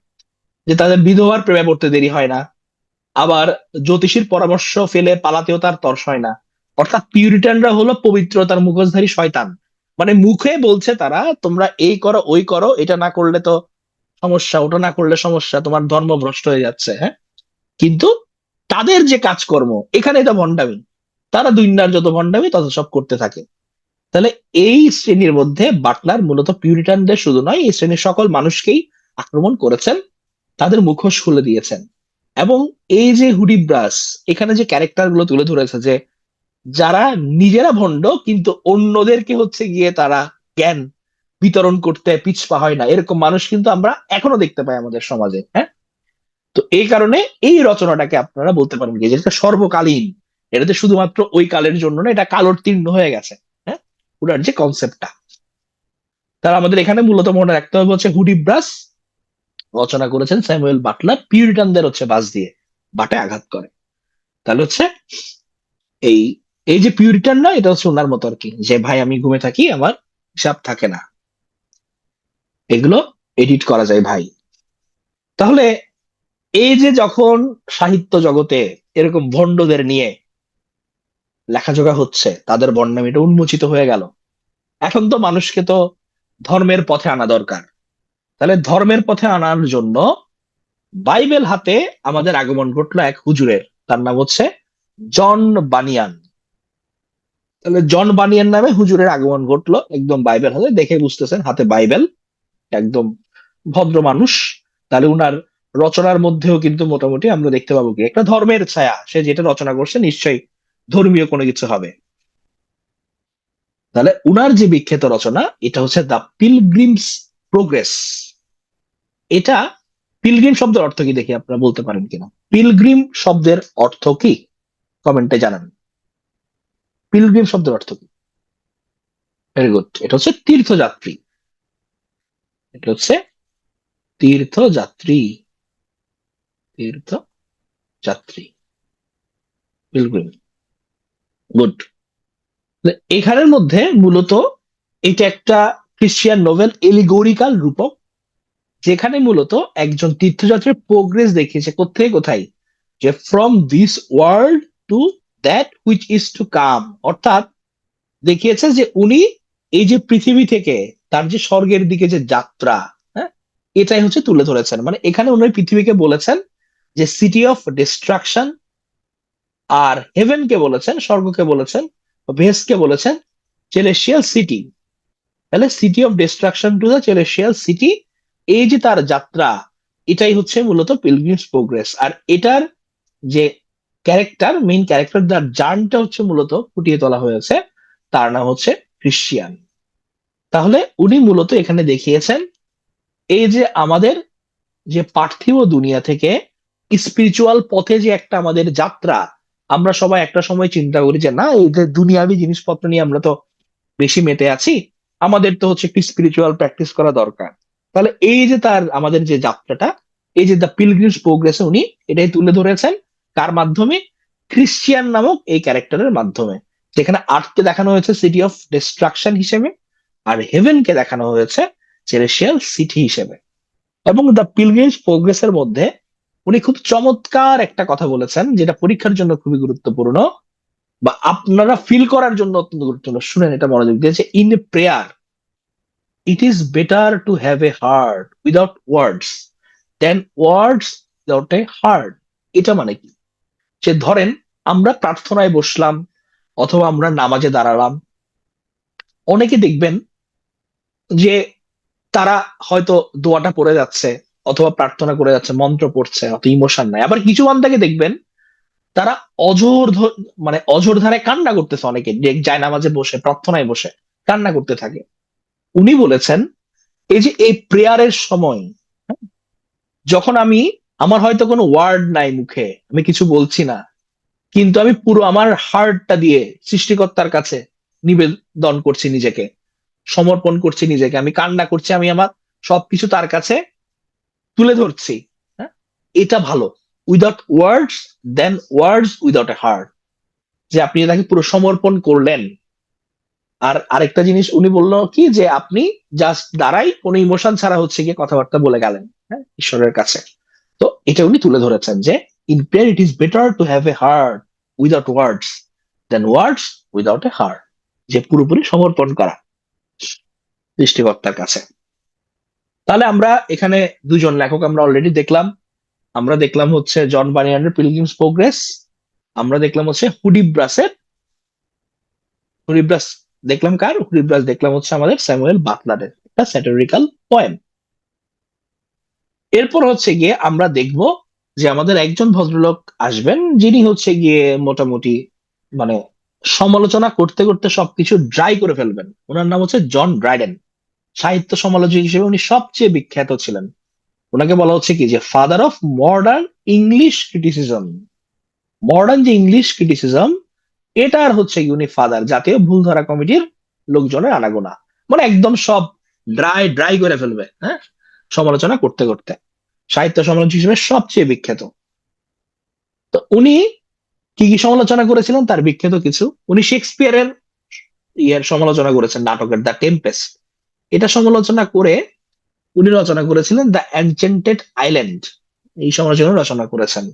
যে তাদের বিধবার প্রেমে পড়তে দেরি হয় না, আবার জ্যোতিষীর পরামর্শ ফেলে পালাতেও তার তর্স হয় না। অর্থাৎ পিউরিটানরা হলো পবিত্রতার মুখোশধারী শয়তান। মানে মুখে বলছে তারা তোমরা এই করো ওই করো, এটা না করলে তো সমস্যা, ওটা না করলে সমস্যা, তোমার ধর্ম ভ্রষ্ট হয়ে যাচ্ছে। হ্যাঁ, কিন্তু তাদের যে কাজকর্ম এখানে এটা ভণ্ডামি, তারা দুনিয়ার যত ভণ্ডামি তত সব করতে থাকে। তাহলে এই শ্রেণীর মধ্যে বাটলার মূলত পিউরিটানদের শুধু নয়, এই শ্রেণীর সকল মানুষকেই আক্রমণ করেছেন। তাদের মুখোশ খুলে দিয়েছেন। এবং এই যে হুডিব্রাস এখানে যে ক্যারেক্টার গুলো তুলে ধরেছে, যে যারা নিজেরা ভণ্ড কিন্তু অন্যদেরকে হচ্ছে গিয়ে তারা জ্ঞান বিতরণ করতে পিছপা হয় না, এরকম মানুষ কিন্তু আমরা এখনো দেখতে পাই আমাদের সমাজে। হ্যাঁ, তো এই কারণে এই রচনাটাকে আপনারা বলতে পারেন কি, যেটা সর্বকালীন, এটাতে শুধুমাত্র ওই কালের জন্য না, এটা কালোত্তীর্ণ হয়ে গেছে। হ্যাঁ, ওটার যে কনসেপ্টটা, তারা আমাদের এখানে মূলত মনে রাখতে হবে হচ্ছে হুডিব্রাস রচনা করেছেন স্যামুয়েল বাটলার পিউরিটানদের হচ্ছে বাস দিয়ে বাটে আঘাত করে। তাহলে হচ্ছে এই এই যে পিউরিটান না, এটা হচ্ছে ওনার মতো আর কি, যে ভাই আমি ঘুমে থাকি আমার হিসাব থাকে না, এগুলো এডিট করা যায় ভাই। তাহলে এই যে যখন সাহিত্য জগতে এরকম ভণ্ডদের নিয়ে লেখাজোখা হচ্ছে, তাদের বর্ণামি এটা উন্মোচিত হয়ে গেল, এখন তো মানুষকে তো ধর্মের পথে আনা দরকার। তাহলে ধর্মের পথে আনার জন্য বাইবেল হাতে আমাদের আগমন ঘটলো এক হুজুরের, তার নাম হচ্ছে জন বানিয়ান। তাহলে জন বানিয়ান নামে হুজুরের আগমন ঘটলো একদম বাইবেল হাতে, দেখে বুঝতেছেন হাতে বাইবেল, একদম ভদ্র মানুষ। তাহলে উনার রচনার মধ্যেও কিন্তু মোটামুটি আমরা দেখতে পাবো কি একটা ধর্মের ছায়া, সে যেটা রচনা করছে নিশ্চয়ই ধর্মীয় কোনো কিছু হবে। তাহলে উনার যে বিখ্যাত রচনা এটা হচ্ছে দ্য পিলগ্রিমস প্রোগ্রেস। এটা পিলগ্রিম শব্দের অর্থ কি দেখি আপনারা বলতে পারেন কিনা, পিলগ্রিম শব্দের অর্থ কি কমেন্টে জানান। পিলগ্রিম শব্দের অর্থ কি? ভেরি গুড, এটা হচ্ছে তীর্থযাত্রী। এটা হচ্ছে তীর্থযাত্রী, তীর্থযাত্রী, পিলগ্রিম। গুড। এখানের মধ্যে মূলত এটা একটা খ্রিস্টিয়ান নোভেল এলিগোরিক্যাল রূপক, যেখানে মূলত একজন তীর্থযাত্রীর প্রোগ্রেস দেখিয়েছে কোথায় কোথায়, যে from this world to that which is to come. অর্থাৎ দেখিয়েছে যে উনি এই যে পৃথিবী থেকে তার যে স্বর্গের দিকে যে যাত্রা, হ্যাঁ, এটাই হচ্ছে তুলে ধরেছেন। মানে এখানে উনি পৃথিবীকে বলেছেন যে সিটি অফ ডিস্ট্রাকশন, আর হেভেনকে বলেছেন, স্বর্গকে বলেছেন, ভেসকে বলেছেন চেলেশিয়াল সিটি। তাহলে city of destruction to the celestial city, এই যে তার যাত্রা, এটাই হচ্ছে মূলত পিলগ্রিমস প্রোগ্রেস। আর এটার যে ক্যারেক্টার, মেইন ক্যারেক্টার, যার জার্নটা হচ্ছে মূলত ফুটিয়ে তোলা হয়েছে, তার নাম হচ্ছে ক্রিশ্চিয়ান। তাহলে উনি মূলত এখানে দেখিয়েছেন এই যে আমাদের যে পার্থিব দুনিয়া থেকে স্পিরিচুয়াল পথে যে একটা আমাদের যাত্রা, আমরা সবাই একটা সময় চিন্তা করি যে না, এই যে দুনিয়াবি জিনিসপত্র নিয়ে আমরা তো বেশি মেতে আছি, আমাদের তো হচ্ছে একটু স্পিরিচুয়াল প্র্যাকটিস করা দরকার। তাহলে এই যে তার আমাদের যে যাত্রাটা, এই যে দ্য পিলগ্রিমস প্রোগ্রেসে উনি এটাই তুলে ধরেছেন, কার মাধ্যমে? ক্রিশ্চিয়ান নামক এই ক্যারেক্টারের মাধ্যমে, যেখানে আর্থকে দেখানো হয়েছে সিটি অফ ডিস্ট্রাকশন হিসেবে, আর হেভেনকে দেখানো হয়েছে সেলেশিয়াল সিটি হিসেবে। এবং দ্য পিলগ্রিমস প্রোগ্রেসের মধ্যে উনি খুব চমৎকার একটা কথা বলেছেন, যেটা পরীক্ষার জন্য খুবই গুরুত্বপূর্ণ, বা আপনারা ফিল করার জন্য অত্যন্ত গুরুত্বপূর্ণ। শুনেন এটা মনোযোগ দিয়ে, যে in prayer it is better to have a heart without words than words without a heart. এটা মানে কি? যে ধরেন আমরা প্রার্থনায় বসলাম অথবা আমরা নামাজে দাঁড়ালাম, অনেকে দেখবেন যে তারা হয়তো দোয়াটা পড়ে যাচ্ছে অথবা প্রার্থনা করে যাচ্ছে, মন্ত্র পড়ছে, অত ইমোশন নাই। আবার কিছু বান্দাকে দেখবেন তারা মানে অঝোর ধারে কান্না করতেছে, অনেকে যে যায় নামাজে বসে প্রার্থনায় বসে কান্না করতে থাকে। উনি বলেছেন এই যে এই প্রেয়ারের সময়, হ্যাঁ, যখন আমি, আমার হয়তো কোনো ওয়ার্ড নাই মুখে, আমি কিছু বলছি না, কিন্তু আমি পুরো আমার হার্টটা দিয়ে সৃষ্টিকর্তার কাছে নিবেদন করছি নিজেকে, সমর্পণ করছি নিজেকে, আমি কান্না করছি, আমি আমার সবকিছু তার কাছে তুলে ধরছি। হ্যাঁ, এটা ভালো। Without words than words without a heart, যে আপনি তাকে পুরো সমর্পণ করলেন। আর আরেকটা জিনিস উনি বললো কি, যে আপনি জাস্ট দাঁড়াই কোনো ইমোশন ছাড়া হচ্ছে গিয়ে কথাবার্তা বলে গেলেন, হ্যাঁ, ঈশ্বরের কাছে। তো এটা উনি তুলে ধরেছেন যে in prayer it is better to have a heart without words than words without a heart, যে পুরোপুরি সমর্পণ করা সৃষ্টিকর্তার কাছে। তাহলে আমরা এখানে দুজন লেখক আমরা অলরেডি দেখলাম। আমরা দেখলাম হচ্ছে জন বানিয়ানের পিলগ্রিমস প্রোগ্রেস, আমরা দেখলাম হচ্ছে হুডিব্রাসের, হুডিব্রাস দেখলাম কার? হুডিব্রাস দেখলাম হচ্ছে আমাদের স্যামুয়েল বাটলারের একটা স্যাটারিক্যাল পোয়েম। এরপর হচ্ছে গিয়ে আমরা দেখব যে আমাদের একজন ভদ্রলোক আসবেন, যিনি হচ্ছে গিয়ে মোটামুটি মানে সমালোচনা করতে করতে সবকিছু ড্রাই করে ফেলবেন। ওনার নাম হচ্ছে জন ড্রাইডেন। সাহিত্য সমালোচক হিসেবে উনি সবচেয়ে বিখ্যাত ছিলেন। ওনাকে বলা হচ্ছে কি যে father of modern English criticism. Modern যে ইংলিশ ক্রিটিসিজম, এটার হচ্ছে কি উনি ফাদার, জাতীয় ভুল ধরা কমিটির লোকজনের আনাগোনা। মানে একদম সব ড্রাই ড্রাই করে ফেলবে, হ্যাঁ, সমালোচনা করতে করতে। সাহিত্য সমালোচক হিসেবে সবচেয়ে বিখ্যাত। তো উনি কি কি সমালোচনা করেছিলেন তার বিখ্যাত কিছু, উনি শেক্সপিয়ারের সমালোচনা করেছেন, নাটকের দ্য টেম্পেস্ট। এটা সমালোচনা করে উনি রচনা করেছিলেন দ্য এনচেন্টেড আইল্যান্ড। এই সমালোচনা রচনা করেছেন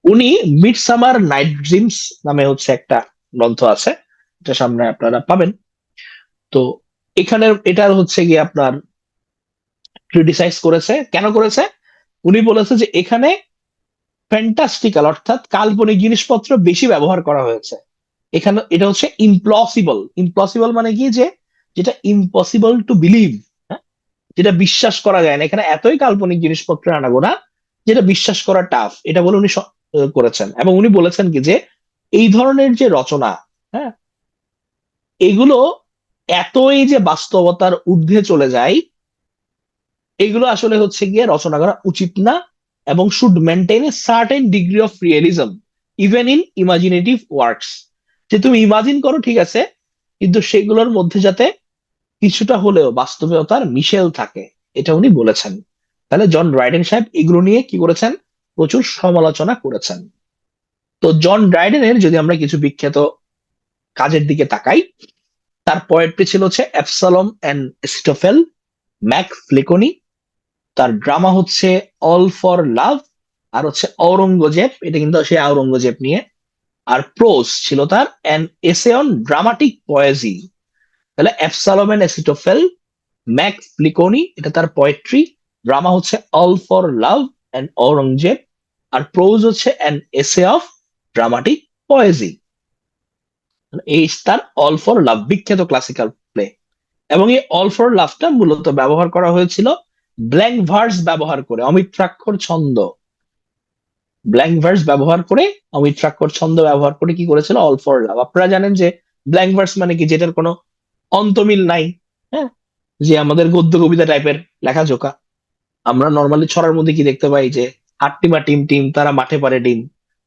উনি। মিডসামার নাইট ড্রিমস নামে হচ্ছে একটা গ্রন্থ আছে, এটা সামনে আপনারা পাবেন। তো এখানে এটার হচ্ছে গিয়ে আপনার ক্রিটিসাইজ করেছে, কেন করেছে? উনি বলেছে যে এখানে ফ্যান্টাস্টিক্যাল অর্থাৎ কাল্পনিক জিনিসপত্র বেশি ব্যবহার করা হয়েছে। এখানে এটা হচ্ছে ইমপ্লসিবল। ইমপ্লসিবল মানে কি, যে যেটা ইম্পসিবল টু বিলিভ, যেটা বিশ্বাস করা যায় না, এখানে এতই কাল্পনিক জিনিসপত্র আনাগোনা যেটা বিশ্বাস করা টাফ, এটা বলে উনি করেছেন। এবং উনি বলেছেন কি যে এই ধরনের যে রচনা, হ্যাঁ, এগুলো এতই যে বাস্তবতার ঊর্ধ্বে চলে যায়, এগুলো আসলে হচ্ছে গিয়ে রচনা করা উচিত না, এবং should maintain a certain degree of realism even in imaginative works. যে তুমি ইমাজিন করো ঠিক আছে, কিন্তু সেগুলোর মধ্যে যাতে কিছুটা হলেও বাস্তবতার মিশেল থাকে, এটা উনি বলেছেন। তাহলে জন ড্রাইডেন সাহেব এগুলো নিয়ে কি করেছেন? প্রচুর সমালোচনা করেছেন। তো জন ড্রাইডেনের যদি আমরা কিছু বিখ্যাত কাজের দিকে তাকাই, তার পোয়েট্রি ছিল হচ্ছে অ্যাবসালম এন্ড এস্টোফেল, ম্যাক ফ্লেকনি। তার ড্রামা হচ্ছে অল ফর লাভ, আর হচ্ছে ঔরঙ্গজেব, এটা কিন্তু সে আওরঙ্গজেব নিয়ে। আর প্রোজ ছিল তার অ্যান এসে অন ড্রামাটিক পয়েজি। তাহলে অ্যাবসালম এন্ড এসিটোফেল, ম্যাক ফ্লিকনি, এটা তার পোয়েট্রি। ড্রামা হচ্ছে all for love and Aurangzeb. আর প্রোজ হচ্ছে an essay of dramatic poesy. এই তার অল ফর লাভ বিখ্যাত ক্লাসিক্যাল প্লে। এবং এই অল ফর লাভটা মূলত ব্যবহার করা হয়েছিল ব্ল্যাঙ্ক ভার্স ব্যবহার করে, অমিত্রাক্ষর ছন্দ। ব্ল্যাঙ্ক ভার্স ব্যবহার করে, অমিত্রাক্ষর ছন্দ ব্যবহার করে কি করেছিল অল ফর লাভ। আপনারা জানেন যে ব্ল্যাঙ্ক ভার্স মানে কি, যেটার কোনো অন্তমিল নাই, হ্যাঁ, যে আমাদের গদ্য কবিতা টাইপের লেখাজোকা। আমরা নর্মালি ছড়ার মধ্যে কি দেখতে পাই, যে হাট্টিমা টিম টিম তারা মাঠে পারে ডিম।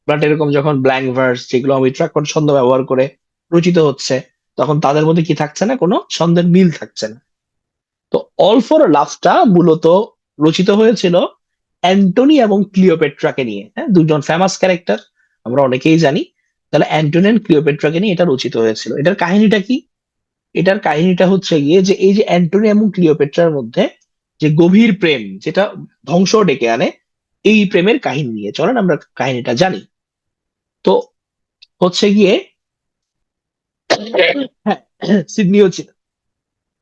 বাট এরকম যখন ব্ল্যাঙ্ক ভার্স, যেগুলো অমিত্রাক্ষর ছন্দ ব্যবহার করে রচিত হচ্ছে, তখন তাদের মধ্যে কি থাকছে না, কোনো ছন্দের মিল থাকছে না। তো অল ফর লাভটা মূলত রচিত হয়েছিল অ্যান্টনি এবং ক্লিওপেট্রাকে নিয়ে, হ্যাঁ, দুজন ফেমাস ক্যারেক্টার, আমরা অনেকেই জানি। তাহলে অ্যান্টনি এন্ড ক্লিওপেট্রাকে নিয়ে এটা রচিত হয়েছিল। এটার কাহিনীটা কি? এটার কাহিনীটা হচ্ছে গিয়ে যে এই যে অ্যান্টনি এবং ক্লিওপেট্রার মধ্যে যে গভীর প্রেম, যেটা ধ্বংস ডেকে আনে, এই প্রেমের কাহিনী নিয়ে। চলেন আমরা কাহিনীটা জানি। তো হচ্ছে গিয়ে হ্যাঁ, সিডনিও ছিল,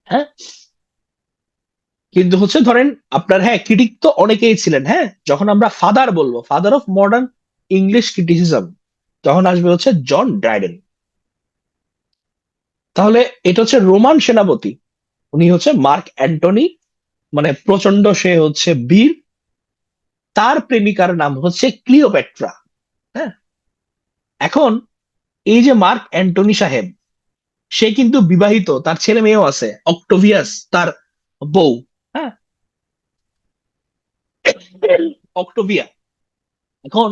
হ্যাঁ, কিন্তু হচ্ছে ধরেন আপনার, হ্যাঁ, ক্রিটিক তো অনেকেই ছিলেন। হ্যাঁ, যখন আমরা ফাদার বলবো, father of modern English criticism, তখন আসবে হচ্ছে জন ড্রাইডেন। তাহলে এটা হচ্ছে রোমান সেনাপতি, উনি হচ্ছে মার্ক অ্যান্টনি, মানে প্রচন্ড সে হচ্ছে বীর। তার প্রেমিকার নাম হচ্ছে ক্লিওপেট্রা। হ্যাঁ, এখন এই যে মার্ক অ্যান্টনি সাহেব, সে কিন্তু বিবাহিত, তার ছেলে মেয়েও আছে, অক্টোভিয়াস তার বউ, হ্যাঁ, অক্টোভিয়া। এখন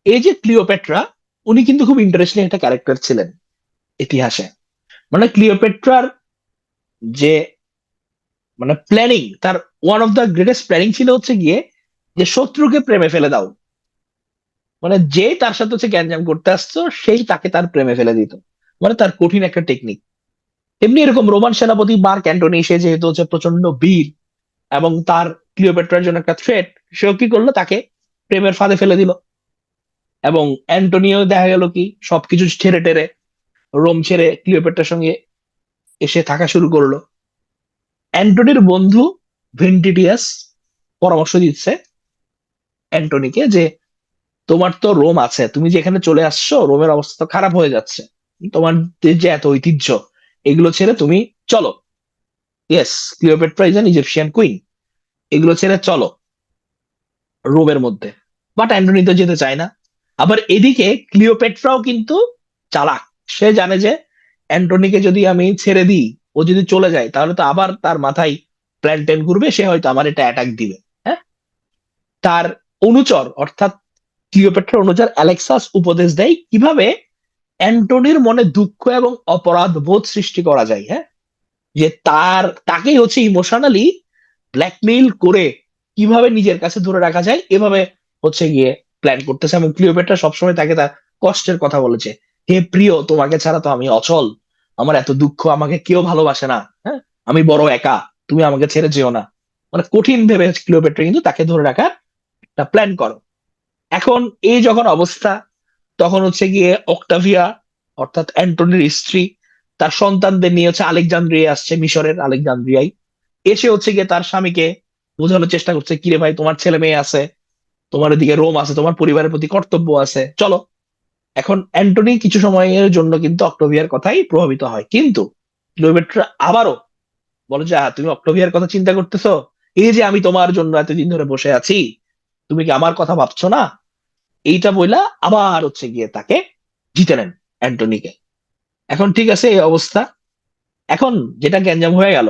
এই যে ক্লিওপেট্রা, উনি কিন্তু খুব ইন্টারেস্টিং একটা ক্যারেক্টার ছিলেন ইতিহাসে। মানে ক্লিওপেট্রার যে মানে প্ল্যানিং, তার one of the greatest planning ছিল হচ্ছে গিয়ে যে শত্রুকে প্রেমে ফেলে দাও। মানে যে তার সাথে হচ্ছে গ্যাঞ্জাম করতে আসতো, সেই তাকে তার প্রেমে ফেলে দিত। মানে তার কঠিন একটা টেকনিক। তেমনি এরকম রোমান সেনাপতি মার্ক অ্যান্টনি, সে যেহেতু হচ্ছে প্রচন্ড বীর এবং তার ক্লিওপেট্রার জন্য একটা থ্রেট, সেও কি করলো, তাকে প্রেমের ফাঁদে ফেলে দিল। এবং অ্যান্টনিও দেখা গেল কি সবকিছু ছেড়ে টেরে রোম ছেড়ে ক্লিওপেট্রার সঙ্গে এসে থাকা শুরু করলো। অ্যান্টনির বন্ধু ভেন্টিটিয়াস পরামর্শ দিচ্ছে অ্যান্টনিকে যে তোমার তো রোম আছে, তুমি যে এখানে চলে আসছো, রোমের অবস্থা তো খারাপ হয়ে যাচ্ছে, তোমার যে এত ঐতিহ্য, এগুলো ছেড়ে তুমি চলো। Yes, Cleopatra is an Egyptian queen, এগুলো ছেড়ে চলো। রোমের মধ্যে, বাট অ্যান্টনি তো যেতে চায় না। আবার এদিকে ক্লিওপেট্রাও কিন্তু চালাক, সে জানে যে অ্যান্টনিকে যদি আমি ছেড়ে দিই, ও যদি চলে যায় তাহলে তো আবার তার মাথায় প্ল্যান ট্যান ঘুরবে, সে হয়তো আমার এটা অ্যাটাক দিবে। হ্যাঁ, তার অনুচর অর্থাৎ ক্লিওপেট্রার অনুচর অ্যালেক্সাস উপদেশ দেয় কিভাবে অ্যান্টনির মনে দুঃখ এবং অপরাধ বোধ সৃষ্টি করা যায়। হ্যাঁ, যে তাকেই হচ্ছে ইমোশনালি ব্ল্যাকমেইল করে কিভাবে নিজের কাছে ধরে রাখা যায়, এভাবে হচ্ছে গিয়ে প্ল্যান করতেছে। এবং ক্লিওপেট্রা সবসময় তাকে তার কষ্টের কথা বলেছে, হে প্রিয়, তোমাকে ছাড়া তো আমি অচল, আমার এত দুঃখ, আমাকে কেউ ভালোবাসে না, হ্যাঁ, আমি বড় একা, তুমি আমাকে ছেড়ে যেও না। মানে কঠিন ভেবে ক্লিওপেট্রা কিন্তু তাকে ধরে রাখার একটা প্ল্যান করো। এখন এই যখন অবস্থা, তখন হচ্ছে গিয়ে অক্টাভিয়া অর্থাৎ অ্যান্টনির স্ত্রী তার সন্তানদের নিয়ে হচ্ছে আলেকজান্দ্রিয়া আসছে, মিশরের আলেকজান্দ্রিয়ায় এসে হচ্ছে গিয়ে তার স্বামীকে বোঝানোর চেষ্টা করছে, কিরে ভাই, তোমার ছেলে মেয়ে আছে, তোমার এদিকে রোম আছে, তোমার পরিবারের প্রতি কর্তব্য আছে, চলো। এখন অ্যান্টনি কিছু সময়ের জন্য কিন্তু অক্টোভিয়ার কথাই প্রভাবিত হয়, কিন্তু ক্লিওপেট্রা আবারও বলে যে, তুমি অক্টোভিয়ার কথা চিন্তা করতেছো? এই যে আমি তোমার জন্য এতদিন ধরে বসে আছি, তুমি কি আমার কথা ভাবছো না? এইটা বইলা আবার হচ্ছে গিয়ে তাকে জিতে নেন অ্যান্টনিকে। এখন ঠিক আছে, এই অবস্থা। এখন যেটা গ্যাঞ্জাম হয়ে গেল,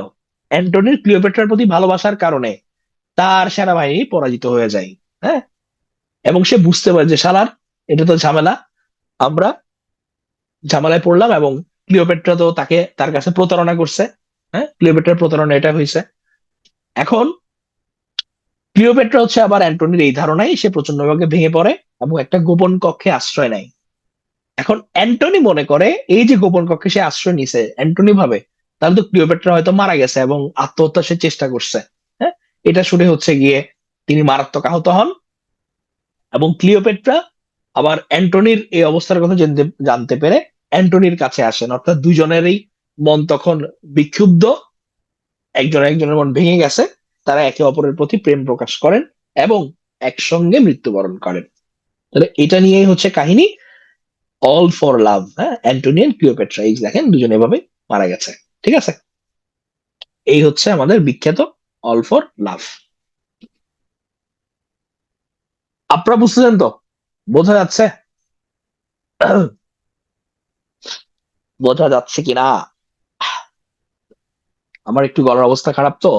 অ্যান্টনির ক্লিওপেট্রার প্রতি ভালোবাসার কারণে তার সেনাবাহিনী পরাজিত হয়ে যায়। হ্যাঁ, এবং সে বুঝতে পারে যে শালার এটা তো ঝামেলা, আমরা ঝামেলায় পড়লাম। এবং ক্লিওপেট্রা তো তার কাছে প্রতারণা করছে। হ্যাঁ, ক্লিওপেট্রার প্রতারণা এটা হয়েছে। এখন ক্লিওপেট্রা হচ্ছে আবার অ্যান্টনির এই ধারণায় সে প্রচন্ডভাবে ভেঙে পড়ে এবং একটা গোপন কক্ষে আশ্রয় নেয়। এখন অ্যান্টনি মনে করে এই যে গোপন কক্ষে সে আশ্রয় নিছে, অ্যান্টনি ভাবে তাহলে তো ক্লিওপেট্রা হয়তো মারা গেছে এবং আত্মহত্যা সে চেষ্টা করছে। হ্যাঁ, এটা শুনে হচ্ছে গিয়ে তিনি মারাত্মক আহত হন। এবং ক্লিওপেট্রা আবার অ্যান্টনির এই অবস্থার কথা জানতে পেরে অ্যান্টনির কাছে আসেন, অর্থাৎ দুজনেরই মন তখন বিক্ষুব্ধ, একজনের মন ভেঙে গেছে, তারা একে অপরের প্রতি প্রেম প্রকাশ করেন এবং একসঙ্গে মৃত্যুবরণ করেন। তাহলে এটা নিয়েই হচ্ছে কাহিনী, অল ফর লাভ। হ্যাঁ, অ্যান্টনি এন্ড ক্লিওপেট্রা, এই দেখেন দুজনে এভাবে মারা গেছে। ঠিক আছে, এই হচ্ছে আমাদের বিখ্যাত অল ফর লাভ। আপনারা বুঝতেছেন তো? বোঝা যাচ্ছে? বোঝা যাচ্ছে কিনা? আমার একটু গলার অবস্থা খারাপ তো,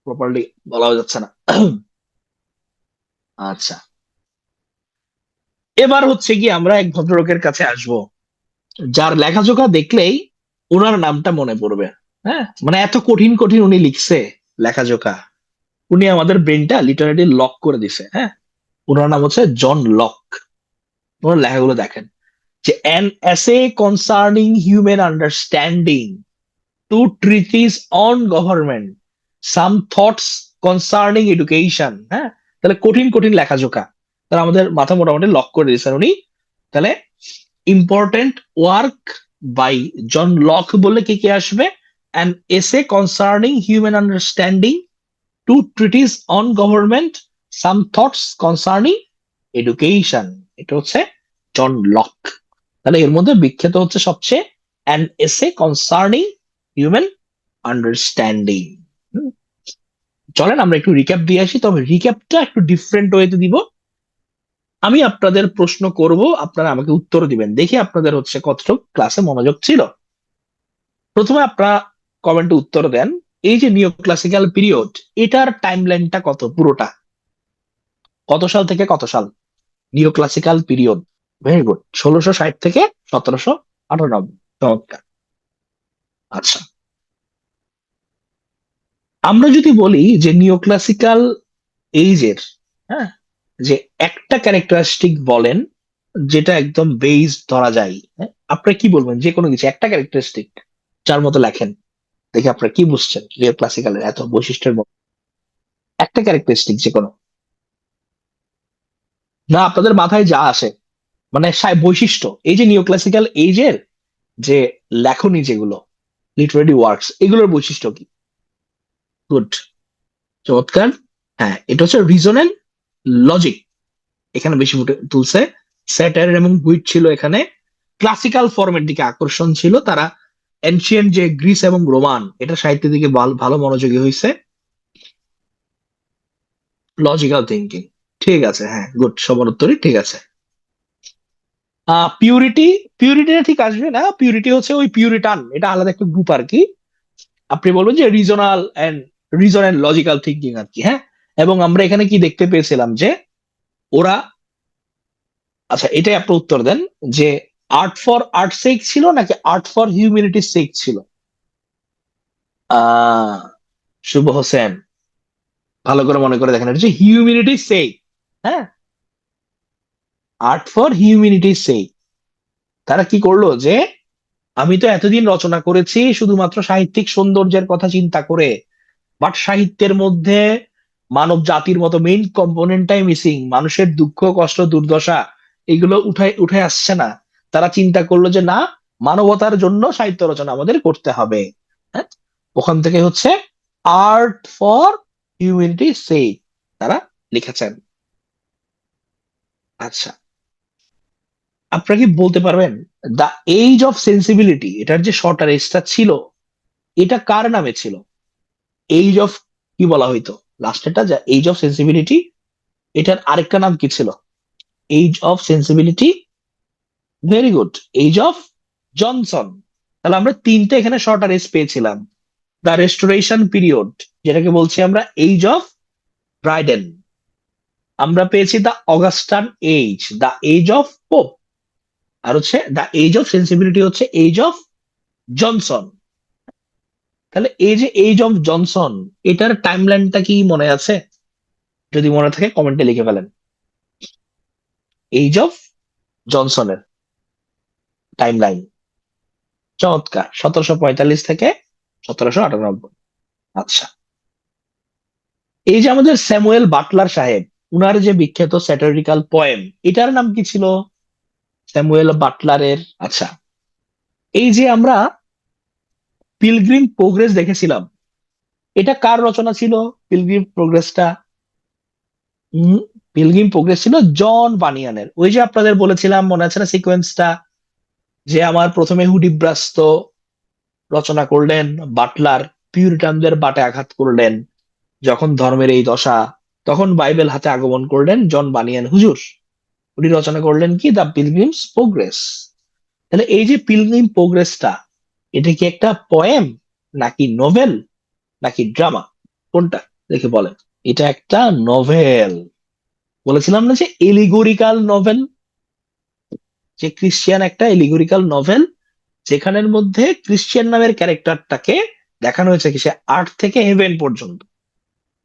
প্রপারলি বলাও যাচ্ছে না। আচ্ছা, এবার হচ্ছে কি আমরা এক ভদ্রলোকের কাছে আসব, যার লেখাজোখা দেখলেই ওনার নামটা মনে পড়বে। হ্যাঁ, মানে এত কঠিন কঠিন উনি লিখছে লেখাজোখা, উনি আমাদের ব্রেনটা লিটারেলি লক করে দিছে। হ্যাঁ, ওনার নাম হচ্ছে জন লক। ওনার লেখাগুলো দেখেন, যে an essay concerning human understanding, two treatise on government, some thoughts concerning education. হ্যাঁ, তাহলে কঠিন কঠিন লেখাজোখা, তাহলে আমাদের মাথা মোটামুটি লক করে দিয়েছেন উনি। তাহলে important work by John Locke বললে কি কি আসবে? An essay concerning human understanding, two treatise on government, some thoughts concerning education. এটা হচ্ছে জন লক। তাহলে এর মধ্যে বিখ্যাত হচ্ছে সবচেয়ে an essay concerning human understanding. চলেন আমরা একটু রিক্যাপ দিয়ে আসি, তবে রিক্যাপটা একটু ডিফারেন্ট ওয়েতে দিব। আমি আপনাদের প্রশ্ন করব, আপনারা আমাকে উত্তর দিবেন, দেখি আপনাদের হচ্ছে কতটুকু ক্লাসে মনোযোগ ছিল। প্রথমে আপনারা কমেন্টে উত্তর দেন, এই যে নিও ক্লাসিক্যাল পিরিয়ড, এটার টাইমলাইনটা কত, পুরোটা কত সাল থেকে কত সাল? নিও ক্লাসিক্যাল পিরিয়ড, ভেরি গুড, 1660 থেকে 1798। চমৎকার। আচ্ছা, আমরা যদি বলি যে নিও ক্লাসিক্যাল এইজের, হ্যাঁ, যে একটা ক্যারেক্টারিস্টিক বলেন যেটা একদম বেস ধরা যায়, হ্যাঁ, আপনারা কি বলবেন? যে কোনো কিছু একটা ক্যারেক্টারিস্টিক যার মতো লেখেন, দেখি আপনারা কি বুঝছেন নিও ক্লাসিক্যালের এত বৈশিষ্ট্যের মধ্যে। একটা ক্যারেক্টারিস্টিক যে কোনো, না আপনাদের মাথায় যা আসে, মানে বৈশিষ্ট্য, এই যে নিও ক্লাসিক্যাল এইজের যে লেখনী যেগুলো, লিটারেরি ওয়ার্কস, এগুলোর বৈশিষ্ট্য কি? গুড, চমৎকার। হ্যাঁ, এটা হচ্ছে রিজন এন্ড লজিক এখানে বেশি ফুটে তুলছে। স্যাটার এবং হুইট ছিল এখানে ক্লাসিক্যাল ফর্মের দিকে আকর্ষণ ছিল, তারা এনশিয়েন্ট যে গ্রিস এবং রোমান, এটা সাহিত্যের দিকে ভালো মনোযোগী হয়েছে। লজিক্যাল থিঙ্কিং, ঠিক আছে, হ্যাঁ, গুড, সবার উত্তরই ঠিক আছে। পিউরিটি, পিউরিটি ঠিক আসবে না, পিউরিটি হচ্ছে ওই পিউরিটান, এটা আলাদা একটা গ্রুপ আর কি। আপনি বলবেন যে রিজন অ্যান্ড লজিক্যাল থিঙ্কিং আর কি, হ্যাঁ। এবং আমরা এখানে কি দেখতে পেয়েছিলাম যে ওরা, আচ্ছা এটাই আপনি উত্তর দেন, যে আর্ট ফর আর্ট সেক ছিল নাকি আর্ট ফর হিউম্যানিটি সেক ছিল? আহ শুভ হোসেন, ভালো করে মনে করে দেখেন, এটা হচ্ছে হিউম্যানিটি সেক, হ্যাঁ, আর্ট ফর হিউম্যানিটি সেক। তারা কি করলো যে আমি তো এতদিন রচনা করেছি শুধুমাত্র সাহিত্যিক সৌন্দর্যের কথা চিন্তা করে, বাট সাহিত্যের মধ্যে মানব জাতির মতো মেইন কম্পোনেন্টটাই মিসিং, মানুষের দুঃখ কষ্ট দুর্দশা এগুলো উঠে উঠে আসছে না। তারা চিন্তা করলো যে না, মানবতার জন্য সাহিত্য রচনা আমাদের করতে হবে, হ্যাঁ। ওখান থেকে হচ্ছে আর্ট ফর হিউম্যানিটি সে তারা লিখেছেন। আচ্ছা, আপনারা কি বলতে পারবেন দ্য এজ অফ সেন্সিবিলিটি এটার যে শর্ট রেসটা ছিল, এটা কার নামে ছিল? এজ অফ কি বলা হইতো লাস্টেরটা, যা এজ অফ সেন্সিবিলিটি, এটার আরেকটা নাম কি ছিল? Age of sensibility, very good, age of Johnson. তাহলে আমরা তিনটে এখানে শর্ট রেস পেয়েছিলাম। দ্য রেস্টোরেশন পিরিয়ড, যেটাকে বলছি আমরা এজ অফ ড্রাইডেন। আমরা পেয়েছি the Augustan age, the age of Pope. আর হচ্ছে দ্য এজ অফ সেন্সিবিলিটি হচ্ছে এজ অফ জনসন। তাহলে এই যে এজ অফ জনসন, এটার টাইমলাইনটা কি মনে আছে? যদি মনে থাকে কমেন্টে লিখে ফেলেন, এজ অফ জনসনের টাইমলাইন। চমৎকার, 1745 থেকে 1798। আচ্ছা, এই যে আমাদের স্যামুয়েল বাটলার সাহেব, উনার যে বিখ্যাত স্যাটারিক্যাল পোয়েম, এটার নাম কি ছিল স্যামুয়েল বাটলারের? আচ্ছা, এই যে আমরা পিলগ্রিম প্রোগ্রেস দেখেছিলাম, এটা কার রচনা ছিল? পিলগ্রিম প্রোগ্রেসটা, পিলগ্রিম প্রোগ্রেস ছিল জন বানিয়ানের। ওই যে আপনাদের বলেছিলাম, মনে আছে না সিকোয়েন্সটা, যে আমার প্রথমে হুডিব্রাস্ত রচনা করলেন বাটলার, পিউরিটানদের বাটে আঘাত করলেন যখন ধর্মের এই দশা, তখন বাইবেল হাতে আগমন করলেন জন বানিয়ান হুজুর, উনি রচনা করলেন কি দ্য পিলগ্রিমস প্রোগ্রেস। তাহলে এই যে পিলগ্রিম প্রোগ্রেসটা, এটা কি একটা পোয়েম নাকি নোভেল নাকি ড্রামা, কোনটা দেখে বলেন? এটা একটা নোভেল। বলেছিলাম না যে এলিগোরিক্যাল নোভেল, যে ক্রিশ্চিয়ান একটা এলিগোরিক্যাল নোভেল, যেখানের মধ্যে ক্রিশ্চিয়ান নামের ক্যারেক্টারটাকে দেখানো হয়েছে কি সে আর্ট থেকে হেভেন পর্যন্ত।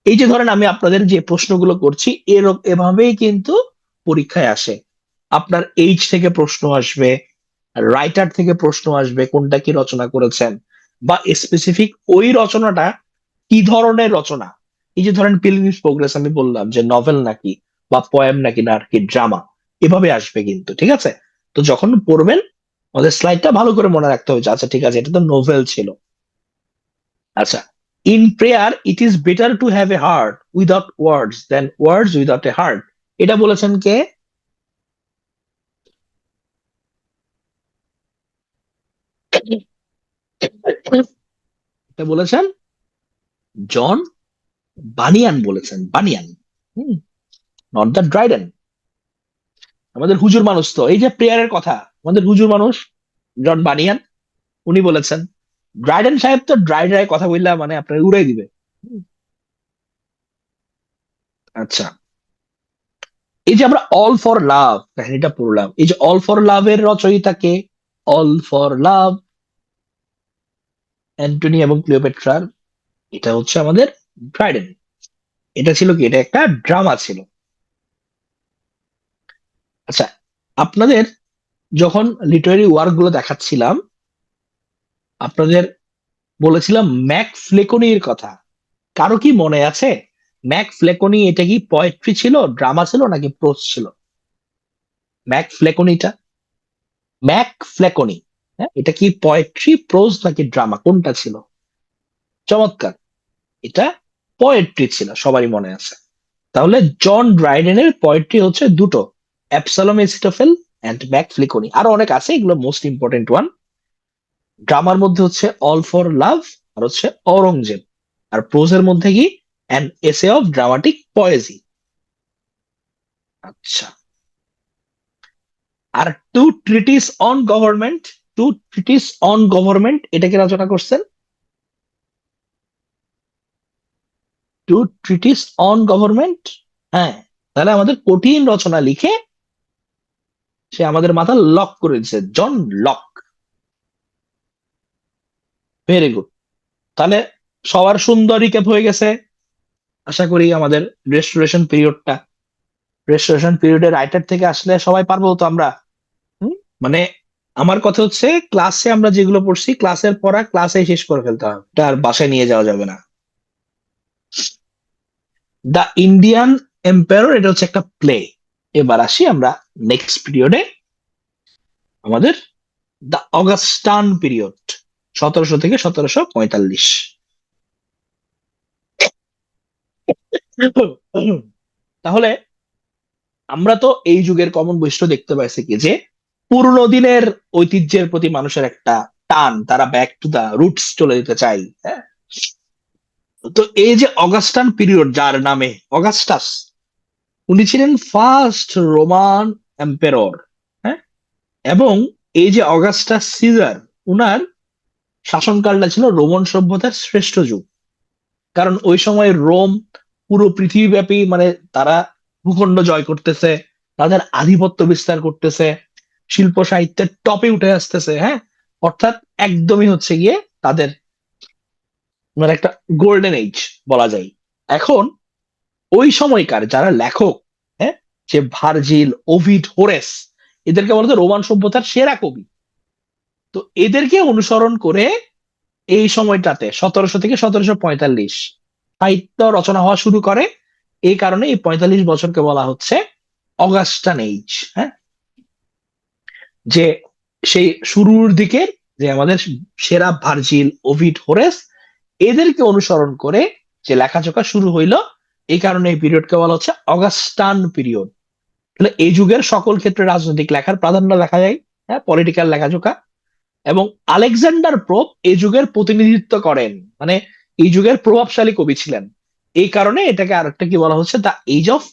এই যে ধরেন আমি আপনাদের যে প্রশ্নগুলো করছি, এভাবেই কিন্তু পরীক্ষায় আসে। আপনার এইচ থেকে প্রশ্ন আসবে, রাইটার থেকে প্রশ্ন আসবে, কোনটা কি রচনা করেছেন, বা স্পেসিফিক ওই রচনাটা কি ধরনের রচনা। এই যে ধরেন পিলগ্রিমস প্রোগ্রেস আমি বললাম যে নভেল নাকি, বা পোয়েম নাকি, না কি ড্রামা, এভাবে আসবে কিন্তু, ঠিক আছে? তো যখন পড়বেন আমাদের স্লাইডটা ভালো করে মনে রাখতে হবে যে আচ্ছা ঠিক আছে, এটা তো নোভেল ছিল। আচ্ছা, in prayer it is better to have a heart without words than words without a heart, এটা বলেছেন কে? এটা বলেছেন জন বানিয়ান, বলেছেন বানিয়ান, নট দ্য ড্রাইডেন। আমাদের হুজুর মানুষ তো, এই যে প্রেয়ারের কথা, আমাদের হুজুর মানুষ জন বানিয়ান, উনি বলেছেন। ড্রাইডেন সাহেব তো ড্রাই ড্রাই কথা বললা মানে আপনার উড়াই দিবে। হুম, আচ্ছা, এই যে আমরা অল ফর লাভ কাহিনীটা পড়লাম, এই যে অল ফর লাভের রচয়িতাকে, অল ফর লাভ, অ্যান্টনি এবং ক্লিওপেট্রার, এটা হচ্ছে আমাদের ড্রাইডেন। এটা ছিল কি, এটা একটা ড্রামা ছিল। আচ্ছা, আপনাদের যখন লিটারারি ওয়ার্ক গুলো দেখাচ্ছিলাম, আপনাদের বলেছিলাম ম্যাক ফ্লেকনির কথা, কারো কি মনে আছে? ম্যাক ফ্লেকনি এটা কি পোয়েট্রি ছিল, ড্রামা ছিল নাকি প্রোজ ছিল? ম্যাক ফ্লেকনিটা, ম্যাক ফ্লেকনি, হ্যাঁ, এটা কি পোয়েট্রি, প্রোজ নাকি ড্রামা, কোনটা ছিল? চমৎকার, এটা পোয়েট্রি ছিল, সবারই মনে আছে। তাহলে জন ড্রাইডেনের পোয়েট্রি হচ্ছে দুটো, অ্যাবসালম এসিটোফেল এন্ড ম্যাক ফ্লেকনি। আরো অনেক আছে, এগুলো মোস্ট ইম্পর্টেন্ট ওয়ান। ড্রামার মধ্যে হচ্ছে অল ফর লাভ আর হচ্ছে অরঙ্গজেব। আর প্রোজের মধ্যে কি an essay of dramatic poesy. আচ্ছা। আর two treatise on government, two treatise on government এটাকে রচনা করছেন। টু ট্রিটিস অন গভর্নমেন্ট, হ্যাঁ। তাহলে আমাদের কঠিন রচনা লিখে সে আমাদের মাথা লক করে দিচ্ছে, জন লক। Very good. তাহলে সবার সুন্দর রিক্যাপ হয়ে গেছে। আশা করি আমাদের রেস্টোরেশন রেস্টোরেশন পিরিয়ডের রাইটার থেকে আসলে সবাই পারবো তো আমরা। হুম? মানে আমার কথা হচ্ছে ক্লাসে আমরা যেগুলো পড়ছি ক্লাসের পড়া ক্লাসে শেষ করে ফেলতে হবে, এটা আর বাসায় নিয়ে যাওয়া যাবে না। দ্য ইন্ডিয়ান এম্পায়ার এটা হচ্ছে একটা প্লে। এবার আসি আমরা নেক্সট পিরিয়ডে, আমাদের দ্য অগাস্টান পিরিয়ড, 1700 থেকে 1745। তাহলে আমরা তো এই যুগের কমন বৈশিষ্ট্য দেখতে পাইছি কি যে পুরোনো দিনের ঐতিহ্যের প্রতি মানুষের একটা টান, তারা ব্যাক টু দা রুটস চলে যেতে চাই, হ্যাঁ। তো এই যে অগাস্টান পিরিয়ড, যার নামে অগাস্টাস, উনি ছিলেন ফার্স্ট রোমান এম্পেরর, হ্যাঁ। এবং এই যে অগাস্টাস সিজার, উনার শাসনকালটা ছিল রোমান সভ্যতার শ্রেষ্ঠ যুগ। কারণ ওই সময় রোম পুরো পৃথিবীব্যাপী, মানে তারা ভূখণ্ড জয় করতেছে, তাদের আধিপত্য বিস্তার করতেছে, শিল্প সাহিত্যের টপে উঠে আসতেছে, হ্যাঁ। অর্থাৎ একদমই হচ্ছে গিয়ে তাদের মানে একটা গোল্ডেন এজ বলা যায়। এখন ওই সময়কার যারা লেখক, হ্যাঁ, যে ভার্জিল, ওভিড, হোরেস, এদেরকে বলতো রোমান সভ্যতার সেরা কবি। তো এদেরকে অনুসরণ করে এই সময়টাতে 1700 থেকে 1745 সাহিত্য রচনা হওয়া শুরু করে। এই কারণে এই 45 বছরকে বলা হচ্ছে অগাস্টান এইজ, হ্যাঁ। যে সেই শুরুর দিকে যে আমাদের সেরা ভার্জিল, ওভিড, হোরেস, এদেরকে অনুসরণ করে যে লেখাচোকা শুরু হইলো, এই কারণে এই পিরিয়ডকে বলা হচ্ছে অগাস্টান পিরিয়ড। তাহলে এই যুগের সকল ক্ষেত্রে রাজনৈতিক লেখার প্রাধান্য দেখা যায়, হ্যাঁ, পলিটিক্যাল লেখাজোকা। এবং আলেকজান্ডার পোপ এই যুগের প্রতিনিধিত্ব করেন, মানে এই যুগের প্রভাবশালী কবি ছিলেন। এই কারণে এটাকে আরেকটা কি বলা হচ্ছে, দ্য এজ অফ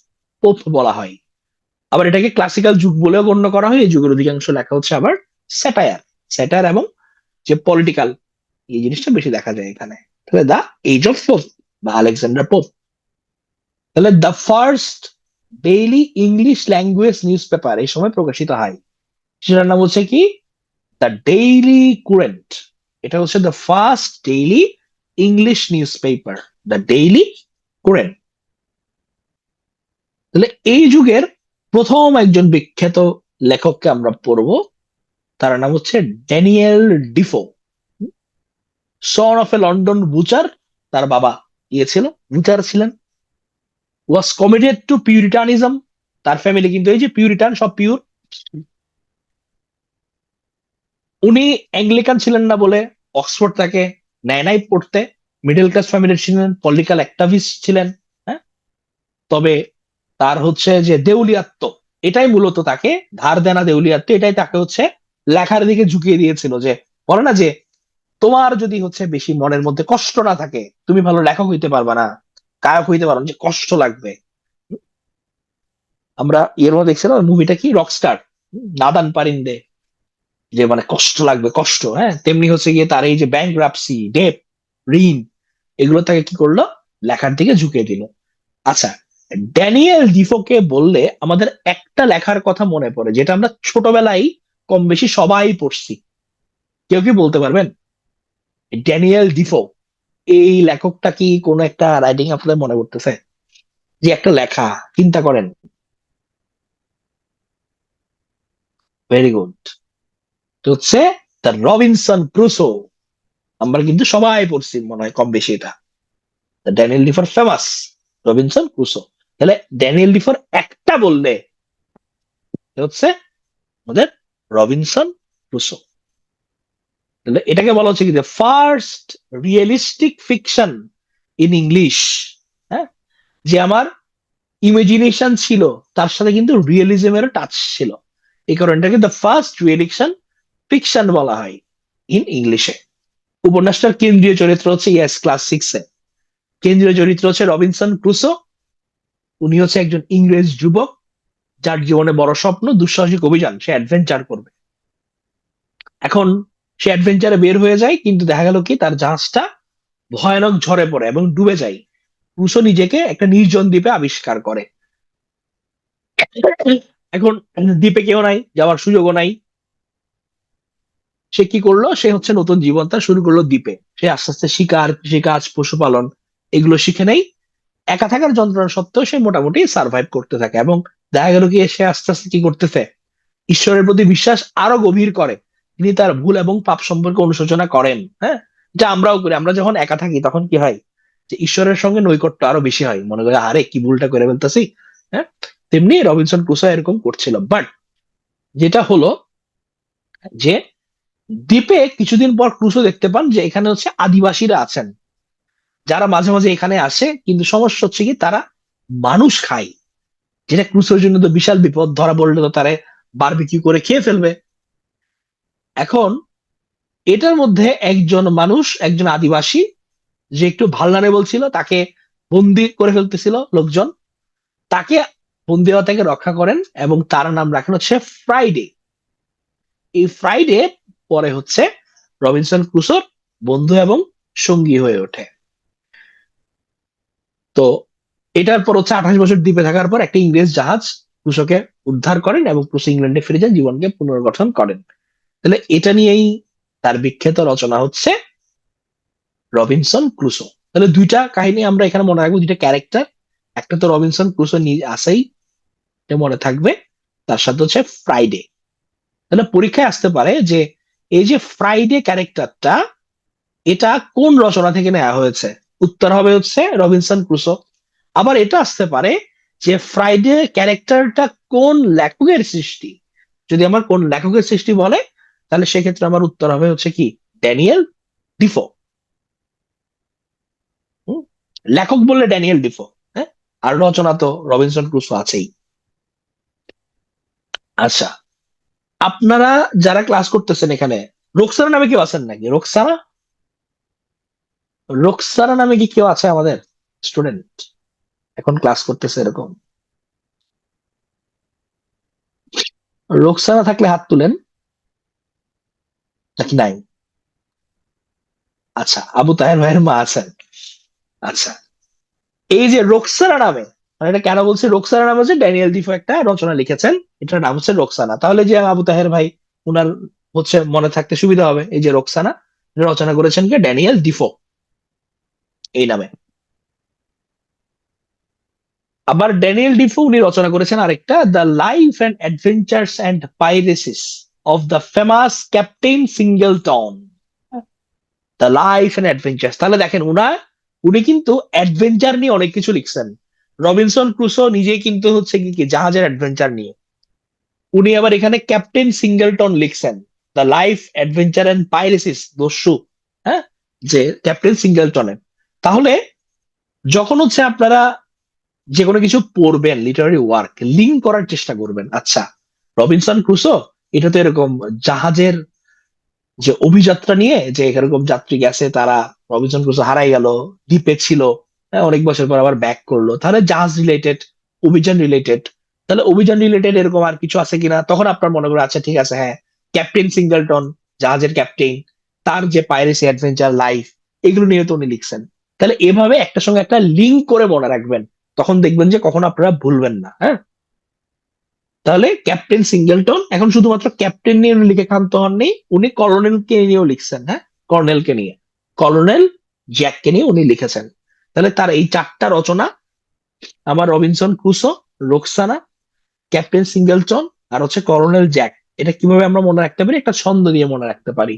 পোপ বলা হয়। আবার এটাকে ক্লাসিক্যাল যুগ বলেও গণ্য করা হয়। এই যুগের অধিকাংশ লেখা হচ্ছে আবার স্যাটায়ার, স্যাটায়ার এবং যে পলিটিক্যাল, এই জিনিসটা বেশি দেখা যায় এখানে। তাহলে দ্য এজ অফ পোপ বা আলেকজান্ডার পোপ। তাহলে the first daily English language news paper এই সময় প্রকাশিত হয়, সেটার নাম হচ্ছে কি দ্য ডেইলি কুরেন্ট। এটা হচ্ছে the first daily English newspaper, the daily courant. তাহলে এই যুগের প্রথম একজন বিখ্যাত লেখককে আমরা পড়বো, তার নাম হচ্ছে Daniel Defoe, son of A London Butcher. তার বাবা ইয়ে ছিল, বুচার ছিলেন। ওয়াজ কমিটেড টু পিউরিটানিজম, তার ফ্যামিলি কিন্তু এই যে পিউরিটান, সব পিওর। উনি অ্যাংলিকান ছিলেন না বলে অক্সফোর্ড তাকে নেয় নাই পড়তে। মিডল ক্লাস ফ্যামিলির ছিলেন, পলিটিক্যাল অ্যাক্টিভিস্ট ছিলেন, হ্যাঁ। তবে তার হচ্ছে যে দেউলিয়াত্ব, এটাই মূলত তাকে, ধার দেনা দেউলিয়াত্ব, এটাই তাকে হচ্ছে লেখার দিকে ঝুঁকিয়ে দিয়েছিল। যে বলে না যে তোমার যদি হচ্ছে বেশি মনের মধ্যে কষ্ট না থাকে, তুমি ভালো লেখক হইতে পারবা না, গায়ক হইতে পারো না, যে কষ্ট লাগবে। আমরা এর মধ্যে দেখছিলাম মুভিটা কি, রকস্টার, নাদান পারিন্দে, যে মানে কষ্ট লাগবে, কষ্ট, হ্যাঁ। তেমনি হচ্ছে গিয়ে তার এই যে ব্যাংক্রাপসি, ডেপ, ঋণ, এগুলো তাকে কি করলো, লেখার দিকে ঝুঁকিয়ে দিল। আচ্ছা, ড্যানিয়েল ডিফোকে বললে আমাদের একটা লেখার কথা মনে পড়ে, যেটা আমরা ছোটবেলায় কম বেশি সবাই পড়ছি। কেউ কি বলতে পারবেন ড্যানিয়েল ডিফো এই লেখকটা কি কোনো একটা রাইটিং আপনাদের মনে পড়তেছে? যে একটা লেখা, চিন্তা করেন। Very good. তো হচ্ছে দ্য রবিনসন ক্রুসো। আমরা কিন্তু সবাই পড়ছি মনে হয় কম বেশি এটা। ড্যানিয়েল ডিফোর ফেমাস রবিনসন ক্রুসো। তাহলে ড্যানিয়েল ডিফোর একটা বললে এ হচ্ছে আমাদের রবিনসন ক্রুসো। তাহলে এটাকে বলা হচ্ছে কি যে first realistic fiction in English, হ্যাঁ। যে আমার ইমাজিনেশন ছিল, তার সাথে কিন্তু রিয়েলিজমেরও টাচ ছিল। এই কারণে এটাকে দ্য ফার্স্ট রিয়েলিকশন ফিকশন বলা হয়। ইন ইংলিশে। উপন্যাসটার কেন্দ্রীয় চরিত্র হচ্ছে ক্লাস 6-এ কেন্দ্রীয় চরিত্র হচ্ছে রবিনসন ক্রুসো। উনি হচ্ছে একজন ইংরেজ যুবক যার জীবনে বড় স্বপ্ন দুঃসাহসিক অভিযান, সে অ্যাডভেঞ্চার করবে। এখন সে অ্যাডভেঞ্চারে বের হয়ে যায়, কিন্তু দেখা গেল কি তার জাহাজটা ভয়ানক ঝড়ে পড়ে এবং ডুবে যায়। ক্রুসো নিজেকে একটা নির্জন দ্বীপে আবিষ্কার করে। এখন দ্বীপে কেউ নাই, যাওয়ার সুযোগও নাই। সে কি করলো, সে হচ্ছে নতুন জীবন তার শুরু করলো দ্বীপে। সে আস্তে আস্তে শিকার, কৃষিকাজ, পশুপালন এগুলো শিখে নেই। একা থাকার যন্ত্রণা সত্ত্বেও সে মোটামুটি সার্ভাইভ করতে থাকে, এবং দেখা গেল কি সে আস্তে আস্তে কি করতেছে, ঈশ্বরের প্রতি বিশ্বাস আরো গভীর করে। তিনি তার ভুল এবং পাপ সম্পর্কে অনুশোচনা করেন। হ্যাঁ, যা আমরাও করি। আমরা যখন একা থাকি তখন কি হয়, যে ঈশ্বরের সঙ্গে নৈকট্য আরো বেশি হয়, মনে করে আরে কি ভুলটা করে ফেলতেছি। হ্যাঁ, তেমনি রবিনসন ক্রুসো এরকম করছিল। বাট যেটা হলো যে দ্বীপে কিছুদিন পর ক্রুসো দেখতে পান যে এখানে হচ্ছে আদিবাসীরা আছেন, যারা মাঝে মাঝে এখানে আসে, কিন্তু সমস্যা হচ্ছে কি তারা মানুষ খায়, যেটা ক্রুসোর জন্য তো বিশাল বিপদ। ধরা পড়লে তো তারা বারবিকিউ করে খেয়ে ফেলবে। এখন এটার মধ্যে একজন মানুষ, একজন আদিবাসী, যে একটু ভালনারেবল ছিল, তাকে বন্দি করে ফেলতেছিল লোকজন, তাকে বন্দি হওয়া থেকে রক্ষা করেন এবং তার নাম রাখেন হচ্ছে ফ্রাইডে। এই ফ্রাইডে পরে হচ্ছে রবিনসন ক্রুসোর বন্ধু এবং সঙ্গী হয়ে ওঠে। তো এটার পর হচ্ছে 28 বছর দ্বীপে থাকার পর একটা ইংরেজ জাহাজ ক্রুসোকে উদ্ধার করেন এবং ক্রুসো ইংল্যান্ডে ফিরে যান, জীবনকে পুনর্গঠন করেন। তাহলে এটা নিয়েই তার বিখ্যাত রচনা হচ্ছে রবিনসন ক্রুসো। তাহলে দুইটা কাহিনী আমরা এখানে মনে রাখবো, দুইটা ক্যারেক্টার। একটা তো রবিনসন ক্রুসো নিজে আসেই, এটা মনে থাকবে। তার সাথে হচ্ছে ফ্রাইডে। তাহলে পরীক্ষায় আসতে পারে যে এই যে ফ্রাইডে ক্যারেক্টারটা, এটা কোন রচনা থেকে নেওয়া হয়েছে। উত্তর হবে হচ্ছে রবিনসন ক্রুসো। আবার এটা আসতে পারে যে ফ্রাইডে ক্যারেক্টারটা কোন লেখকের সৃষ্টি। যদি আমার কোন লেখকের সৃষ্টি বলে, তাহলে সেক্ষেত্রে আমার উত্তর হবে হচ্ছে কি ড্যানিয়েল ডিফো। হুম, লেখক বললে ড্যানিয়েল ডিফো। হ্যাঁ, আর রচনা তো রবিনসন ক্রুসো আছেই। আচ্ছা, আপনারা যারা ক্লাস করতেছেন এখানে, রোকসানা নামে কেউ আছেন নাকি? রোকসানা, রোকসানা নামে কি কেউ আছে আমাদের স্টুডেন্ট এখন ক্লাস করতেছে এরকম? রোকসানা থাকলে হাত তুলেন, নাকি নাই? আচ্ছা, আবু তাহের ভাইয়ের মা আছেন। আচ্ছা, এই যে রোকসানা নামে, মানে এটা কেন বলছি, রোকসানা নামে হচ্ছে ড্যানিয়েল ডিফো একটা রচনা লিখেছেন, এটার নাম হচ্ছে রোকসানা। তাহলে যে আবু তাহের ভাই, উনার হচ্ছে মনে থাকতে সুবিধা হবে, এই যে রোকসানা এটা রচনা করেছেন কে, ড্যানিয়েল ডিফো এই নামে। আবার ড্যানিয়েল ডিফো উনি রচনা করেছেন আরেকটা, the life and adventures and piracies of the famous captain Singleton. The life and adventures, তাহলে দেখেন উনি কিন্তু অ্যাডভেঞ্চার নিয়ে অনেক কিছু লিখছেন। রবিনসন ক্রুসো নিজেই কিন্তু হচ্ছে কি কি জাহাজের অ্যাডভেঞ্চার নিয়ে। উনি আবার এখানে ক্যাপ্টেন সিঙ্গেলটন লিখছেন, দ্য লাইফ অ্যাডভেঞ্চার অ্যান্ড পাইরেসিস দস্যু। হ্যাঁ, যে ক্যাপ্টেন সিঙ্গেলটনের। তাহলে যখন হচ্ছে আপনারা যে কোনো কিছু পড়বেন, লিটারারি ওয়ার্ক লিঙ্ক করার চেষ্টা করবেন। আচ্ছা, রবিনসন ক্রুসো এটা তো এরকম জাহাজের যে অভিযাত্রা নিয়ে, যে এরকম যাত্রী গেছে, তারা রবিনসন ক্রুসো হারাই গেল, দ্বীপে ছিল, হ্যাঁ, অনেক বছর পর আবার ব্যাক করলো, তাহলে জাহাজ রিলেটেড, অভিযান রিলেটেড। তাহলে অভিযান রিলেটেড এরকম আর কিছু আছে কিনা, তখন আপনার মনে করে আচ্ছা ঠিক আছে, হ্যাঁ, ক্যাপ্টেন সিঙ্গেলটন জাহাজের ক্যাপ্টেন, তার যে পাইরেসি অ্যাডভেঞ্চার লাইফ, এগুলো নিয়ে তো উনি লিখছেন। তাহলে এভাবে একটা সঙ্গে একটা লিঙ্ক করে মনে রাখবেন, তখন দেখবেন যে কখন আপনারা ভুলবেন না। হ্যাঁ, তাহলে ক্যাপ্টেন সিঙ্গেলটন এখন শুধুমাত্র ক্যাপ্টেন নিয়ে উনি লিখে ক্ষান্ত হননি, উনি কর্নেলকে নিয়েও লিখছেন। হ্যাঁ, কর্নেলকে নিয়ে, কর্নেল জ্যাককে নিয়ে উনি লিখেছেন। তাহলে তার এই চারটা রচনা, আমার Robinson Crusoe, Roxana, captain Singleton, আর হচ্ছে কর্নেল জ্যাক। এটা কিভাবে আমরা মনে রাখতে পারি, একটা ছন্দ দিয়ে মনে রাখতে পারি,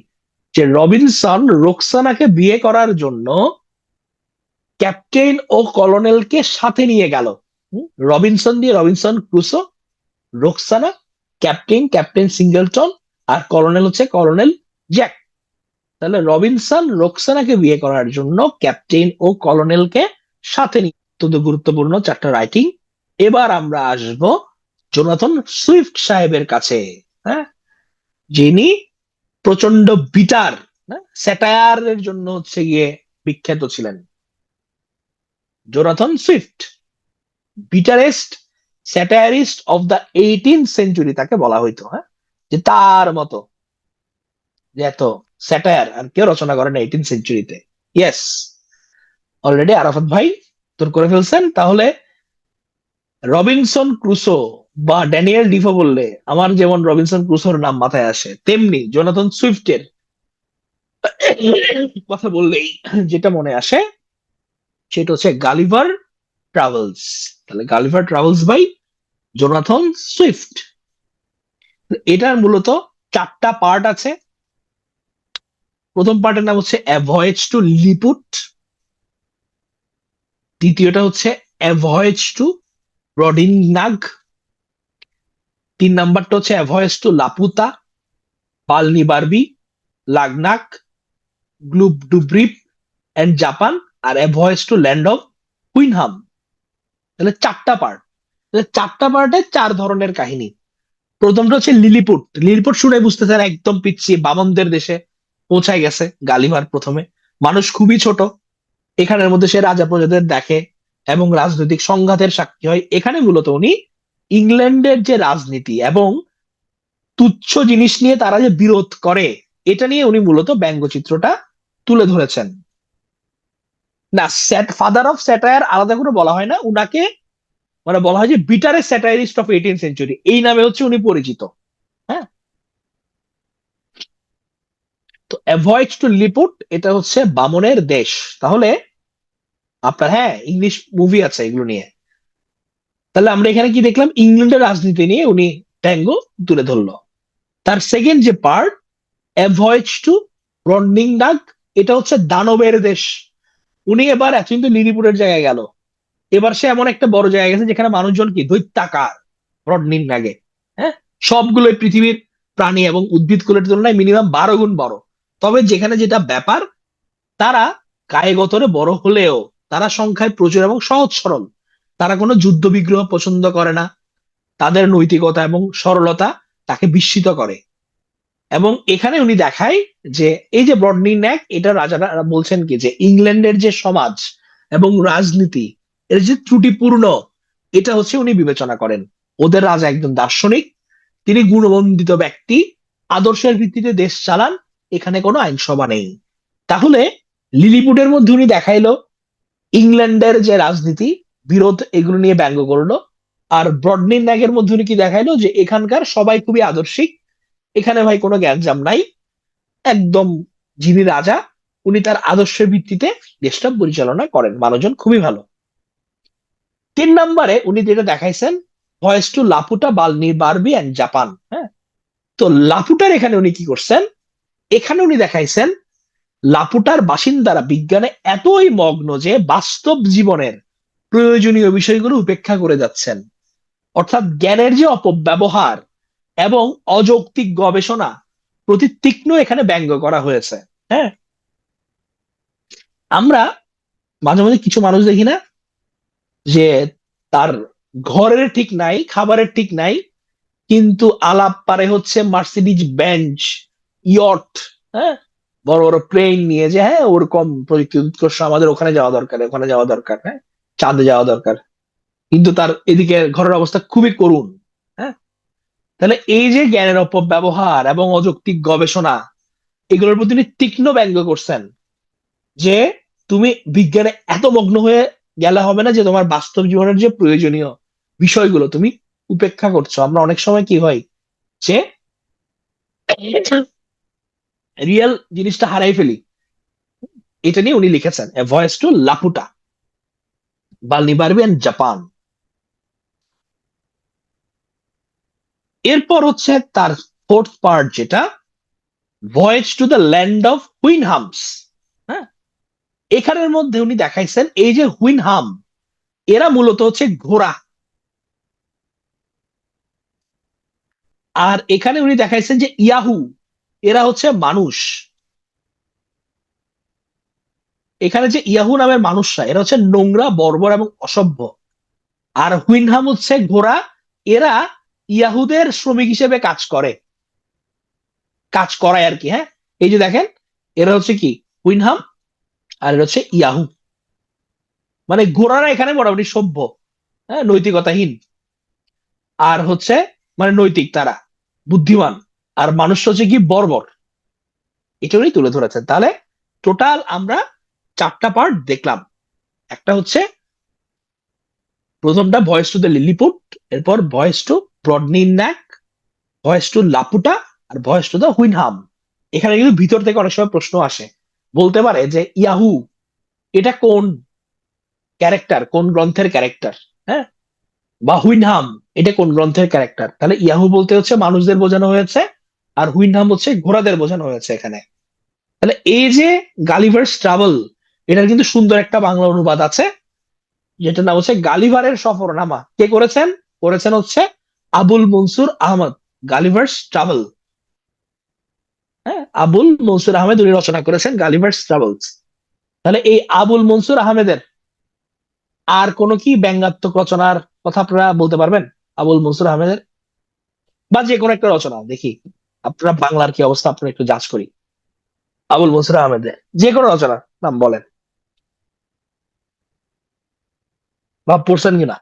যে রবিনসন রোকসানাকে বিয়ে করার জন্য ক্যাপ্টেন ও কলোনেলকে সাথে নিয়ে গেল। রবিনসন দিয়ে Robinson Crusoe, Roxana captain, captain Singleton, আর কলোনেল হচ্ছে কলোনেল জ্যাক। তাহলে রবিনসন রোকসানাকে বিয়ে করার জন্য ক্যাপ্টেন ও কলোনেলকে সাথে নিয়ে, অত্যন্ত গুরুত্বপূর্ণ চারটা রাইটিং। এবার আমরা আসব জোনাথন সুইফট সাহেবের কাছে। হ্যাঁ, যিনি প্রচন্ড বিটার স্যাটায়ারের জন্য হচ্ছে গিয়ে বিখ্যাত ছিলেন Jonathan Swift. Bitterest satirist of the 18th century তাকে বলা হইতো। হ্যাঁ, যে তার মতো যে এত স্যাটায়ার আর কেউ রচনা করেন 18th সেঞ্চুরিতে। ইয়েস, অলরেডি আরাফাত ভাই তোর করে ফেলছেন। তাহলে রবিনসন ক্রুসো বা ড্যানিয়েল ডিফো বললে আমার যেমন রবিনসন ক্রুসোর নাম মাথায় আসে, তেমনি জোনাথন সুইফটের কথা বললেই যেটা মনে আসে সেটা হচ্ছে গালিভার ট্রাভেলস। তাহলে Gulliver travels by Jonathan Swift. এটার মূলত 4টা পার্ট আছে। প্রথম পার্টের নাম হচ্ছে এ ভয়েজ টু লিপুট, দ্বিতীয়টা হচ্ছে এ ভয়েজ টু রডিননাগ, 3 নাম্বারটা হচ্ছে a voyage to Laputa, Balnibarbi, Luggnagg, Glubbdubdrib and Japan, আর a voyage to land of Houyhnhnm. তাহলে 4টা পার্ট, 4টা পার্টে 4 ধরনের কাহিনী। প্রথমটা হচ্ছে লিলিপুট। লিলিপুট শুনে বুঝতেছেন একদম পিচ্ছি বামনদের দেশে পৌঁছায় গেছে গালিভার প্রথমে। মানুষ খুবই ছোট, এখানের মধ্যে সে রাজা প্রজাদের দেখে এবং রাজনৈতিক সংঘাতের সাক্ষী হয়। এখানে মূলত উনি ইংল্যান্ডের যে রাজনীতি এবং তুচ্ছ জিনিস নিয়ে তারা যে বিরোধ করে এটা নিয়ে উনি মূলত ব্যঙ্গচিত্রটা তুলে ধরেছেন। না, ফাদার অফ স্যাটায়ার আলাদা করে বলা হয় না উনাকে, মানে বলা হয় যে বিটারের স্যাটায়ারিস্ট অফ 18th সেঞ্চুরি, এই নামে হচ্ছে উনি পরিচিত। হ্যাঁ, তো অ্যাভয়েড টু লিপুট এটা হচ্ছে বামনের দেশ। তাহলে আপনার, হ্যাঁ, ইংলিশ মুভি আছে এগুলো নিয়ে। তাহলে আমরা এখানে কি দেখলাম, ইংল্যান্ডের রাজনীতি নিয়ে উনি ব্যঙ্গ তুলে ধরলো। তার সেকেন্ড যে পার্ট অ্যাভয়েড টু রন্ডিংডাক, এটা হচ্ছে দানবের দেশ। উনি এবার এতদিন তো লিলিপুরের জায়গায় গেল, এবার সে এমন একটা বড় জায়গায় গেছে যেখানে মানুষজন কি দৈত্যাকার, রডনিংডাকে। হ্যাঁ, সবগুলোই পৃথিবীর প্রাণী এবং উদ্ভিদ কুলের তুলনায় মিনিমাম 12 গুণ বড়। তবে যেখানে যেটা ব্যাপার, তারা গায়ে গতরে বড় হলেও তারা সংখ্যায় প্রচুর এবং সহজ সরল। তারা কোনো যুদ্ধ বিগ্রহ পছন্দ করে না। তাদের নৈতিকতা এবং সরলতা তাকে বিস্মিত করে। এবং এখানে উনি দেখায় যে এই যে ব্রডনি ন্যাক, এটা রাজারা বলছেন কি যে ইংল্যান্ডের যে সমাজ এবং রাজনীতি এর যে ত্রুটিপূর্ণ, এটা হচ্ছে উনি বিবেচনা করেন। ওদের রাজা একজন দার্শনিক, তিনি গুণবন্দিত ব্যক্তি, আদর্শের ভিত্তিতে দেশ চালান, এখানে কোনো আইনসভা নেই। তাহলে লিলিপুটের মধ্যে উনি দেখাইলো ইংল্যান্ডের যে রাজনীতি, বিরোধ, এগুলো নিয়ে ব্যঙ্গ করলো। আর ব্রডনি ন্যাগের মধ্যে উনি কি দেখাইলো যে এখানকার সবাই খুবই আদর্শিক, এখানে ভাই কোনো গ্যাঞ্জাম নাই, একদম যিনি রাজা উনি তার আদর্শের ভিত্তিতে দেশটা পরিচালনা করেন, মানুষজন খুবই ভালো। 3 নম্বরে উনি যেটা দেখাইছেন voyage to Laputa, Balnibarbi and Japan. হ্যাঁ, তো লাপুটার এখানে উনি কি করছেন, এখানে উনি দেখাইছেন লাপুটার বাসিন্দারা বিজ্ঞানে এতই মগ্ন যে বাস্তব জীবনের প্রয়োজনীয় বিষয়গুলো উপেক্ষা করে যাচ্ছেন। অর্থাৎ জ্ঞানের যে অপব্যবহার এবং অযৌক্তিক গবেষণা প্রতি তীক্ষ্ণ এখানে ব্যঙ্গ করা হয়েছে। হ্যাঁ, আমরা মাঝে মাঝে কিছু মানুষ দেখি না যে তার ঘরের ঠিক নাই, খাবারের ঠিক নাই, কিন্তু আলাপ পারে হচ্ছে মার্সিডিজ বেঞ্চ, ইয়ট, হ্যাঁ, বড় বড় প্লেন নিয়ে, যে হ্যাঁ ওরকম প্রযুক্তি উৎকর্ষ, আমাদের ওখানে যাওয়া দরকার, ওখানে যাওয়া দরকার, হ্যাঁ, চাঁদে যাওয়া দরকার, কিন্তু তার এদিকে ঘরের অবস্থা খুবই করুণ। হ্যাঁ, তাহলে এই যে জ্ঞানের অপব্যবহার এবং অযৌক্তিক গবেষণা, এগুলোর প্রতি তিনি তীক্ষ্ণ ব্যঙ্গ করছেন যে তুমি বিজ্ঞানে এত মগ্ন হয়ে গেলে হবে না যে তোমার বাস্তব জীবনের যে প্রয়োজনীয় বিষয়গুলো তুমি উপেক্ষা করছো। আমরা অনেক সময় কি হয় যে রিয়েল জিনিসটা হারাই ফেলি। এটা নিয়ে উনি লিখেছেন a voyage to Laputa, Balnibarbi and Japan. এরপর হচ্ছে তার ফোর্থ পার্ট, যেটা voyage to the land of Houyhnhnms. হ্যাঁ, এখানের মধ্যে উনি দেখাইছেন এই যে হুইনহাম, এরা মূলত হচ্ছে ঘোড়া। আর এখানে উনি দেখাইছেন যে ইয়াহু, এরা হচ্ছে মানুষ। এখানে যে ইয়াহু নামের মানুষরা, এরা হচ্ছে নোংরা, বর্বর এবং অসভ্য। আর হুইনহাম হচ্ছে ঘোড়া, এরা ইয়াহুদের শ্রমিক হিসেবে কাজ করে। কাজ করায় আর কি। হ্যাঁ, এই যে দেখেন, এরা হচ্ছে কি উইনহাম, আর এরা হচ্ছে ইয়াহু। মানে ঘোড়ারা এখানে মোটামুটি সভ্য, হ্যাঁ, নৈতিকতাহীন, আর হচ্ছে মানে নৈতিক তারা, বুদ্ধিমান, আর মানুষ হচ্ছে কি বর্বর। এটা উনি তুলে ধরেছেন। তাহলে টোটাল আমরা চারটা পার্ট দেখলাম। একটা হচ্ছে প্রথমটা ভয়েস টু দ্য লিলিপুট, এরপর voyage to Brobdingnag, voyage to Laputa, আর ভয়েস টু দ্য হুইনহাম। এখানে কিন্তু ভিতর থেকে অনেক সময় প্রশ্ন আসে, বলতে পারে যে ইয়াহু এটা কোন ক্যারেক্টার, কোন গ্রন্থের ক্যারেক্টার, হ্যাঁ, বা হুইনহাম এটা কোন গ্রন্থের ক্যারেক্টার। তাহলে ইয়াহু বলতে হচ্ছে মানুষদের বোঝানো হয়েছে, আর হুইনহাম হচ্ছে ঘোড়াদের বোঝানো হয়েছে এখানে। তাহলে এই যে গালিভার্স ট্রাভেল, এটার কিন্তু সুন্দর একটা বাংলা অনুবাদ আছে, যেটার নাম হচ্ছে গালিভারের সফরনামা। কে করেছেন? করেছেন হচ্ছে আবুল মনসুর আহমদ। গালিভার্স ট্রাভেল, হ্যাঁ, আবুল মনসুর আহমেদ উনি রচনা করেছেন গালিভার্স ট্রাভেলস। তাহলে এই আবুল মনসুর আহমেদের আর কোন কি ব্যঙ্গাত্মক রচনার কথা আপনারা বলতে পারবেন? আবুল মনসুর আহমেদের বা যে কোনো একটা রচনা দেখি, আপনারা বাংলার কি অবস্থা আপনারা একটু যাচ করি। আবুল মনসুর আহমেদের যে কোনো রচনা নাম বলেন, বা পড়ছেন কিনা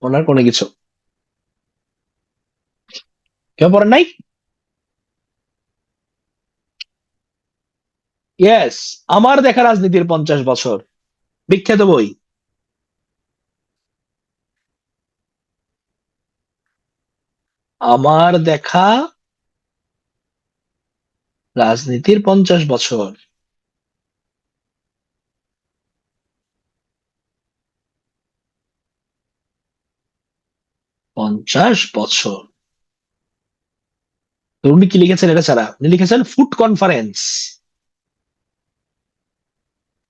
ওনার কোনো কিছু। কেউ পড়েন নাই? ইয়েস, আমার দেখা রাজনীতির 50 বছর, বিখ্যাত বই। আমার দেখা রাজনীতির 50 বছর। 50 বছর, তো উনি কি লিখেছেন এটা ছাড়া? উনি লিখেছেন ফুড কনফারেন্স।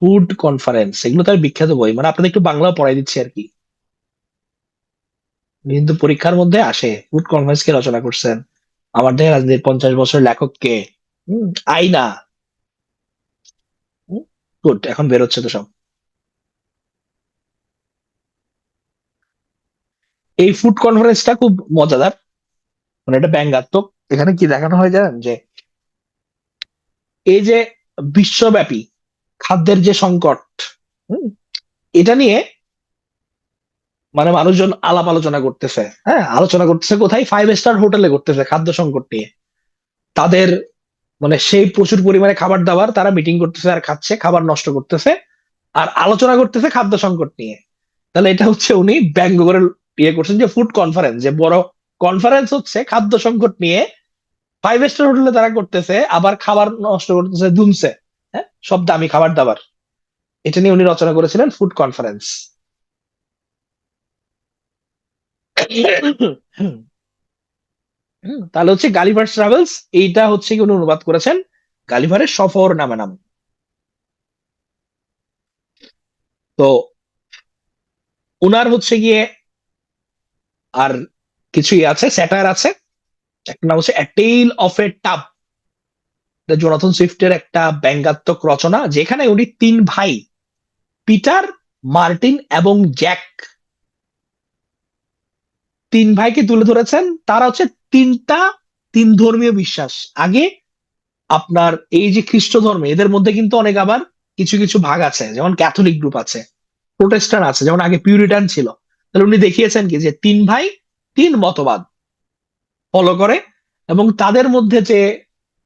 ফুড কনফারেন্স এগুলো তার বিখ্যাত বই, মানে আপনাদের একটু বাংলা পড়াই দিচ্ছি আর কি। কিন্তু পরীক্ষার মধ্যে আসে ফুড কনফারেন্স কে রচনা করছেন, আমার দেখা রাজনীতির 50 বছর লেখক কে, আইনা। গুড, এখন বেরোচ্ছে তো সব। এই ফুড কনফারেন্সটা খুব মজাদার, মানে এটা ব্যঙ্গাত্মক। এখানে কি দেখানো হয় জানেন, যে এই যে বিশ্বব্যাপী খাদ্যের যে সংকট, হুম, এটা নিয়ে মানে মানুষজন আলাপ আলোচনা করতেছে। হ্যাঁ, আলোচনা করতেছে কোথায়? 5 স্টার হোটেলে করতেছে খাদ্য সংকট নিয়ে। তাদের মানে সেই প্রচুর পরিমাণে খাবার দাবার, তারা মিটিং করতেছে আর খাচ্ছে, খাবার নষ্ট করতেছে, আর আলোচনা করতেছে খাদ্য সংকট নিয়ে। তাহলে এটা হচ্ছে উনি ব্যঙ্গ করে ইয়ে করছেন যে ফুড কনফারেন্স, যে বড় কনফারেন্স হচ্ছে খাদ্য সংকট নিয়ে, 5 স্টার হোটেলে তারা করতেছে, আবার খাবার নষ্ট করতেছে ধুমসে, হ্যাঁ, সব দামি খাবার দাবার। এটা নিয়ে উনি রচনা করেছিলেন ফুড কনফারেন্স। তাহলে হচ্ছে গালিভার ট্রাভেলস, এইটা হচ্ছে কি উনি অনুবাদ করেছেন গালিভারের সফর নামে নাম। তো উনার হচ্ছে গিয়ে আর কিছুই আছে, স্যাটায়ার আছে। একটা নাম হচ্ছে tale of a tub, Jonathan সুইফটের একটা ব্যঙ্গাত্মক রচনা, যেখানে উনি তিন ভাই, পিটার, মার্টিন এবং জ্যাক, তিন ভাইকে তুলে ধরেছেন। তারা হচ্ছে তিনটা তিন ধর্মীয় বিশ্বাস। আগে আপনার এই যে খ্রিস্ট ধর্মে, এদের মধ্যে কিন্তু অনেক আবার কিছু কিছু ভাগ আছে, যেমন ক্যাথলিক গ্রুপ আছে, প্রোটেস্টান্ট আছে, যেমন আগে পিউরিটান ছিল। তাহলে উনি দেখিয়েছেন কি যে তিন ভাই তিন মতবাদ ফলো করে, এবং তাদের মধ্যে যে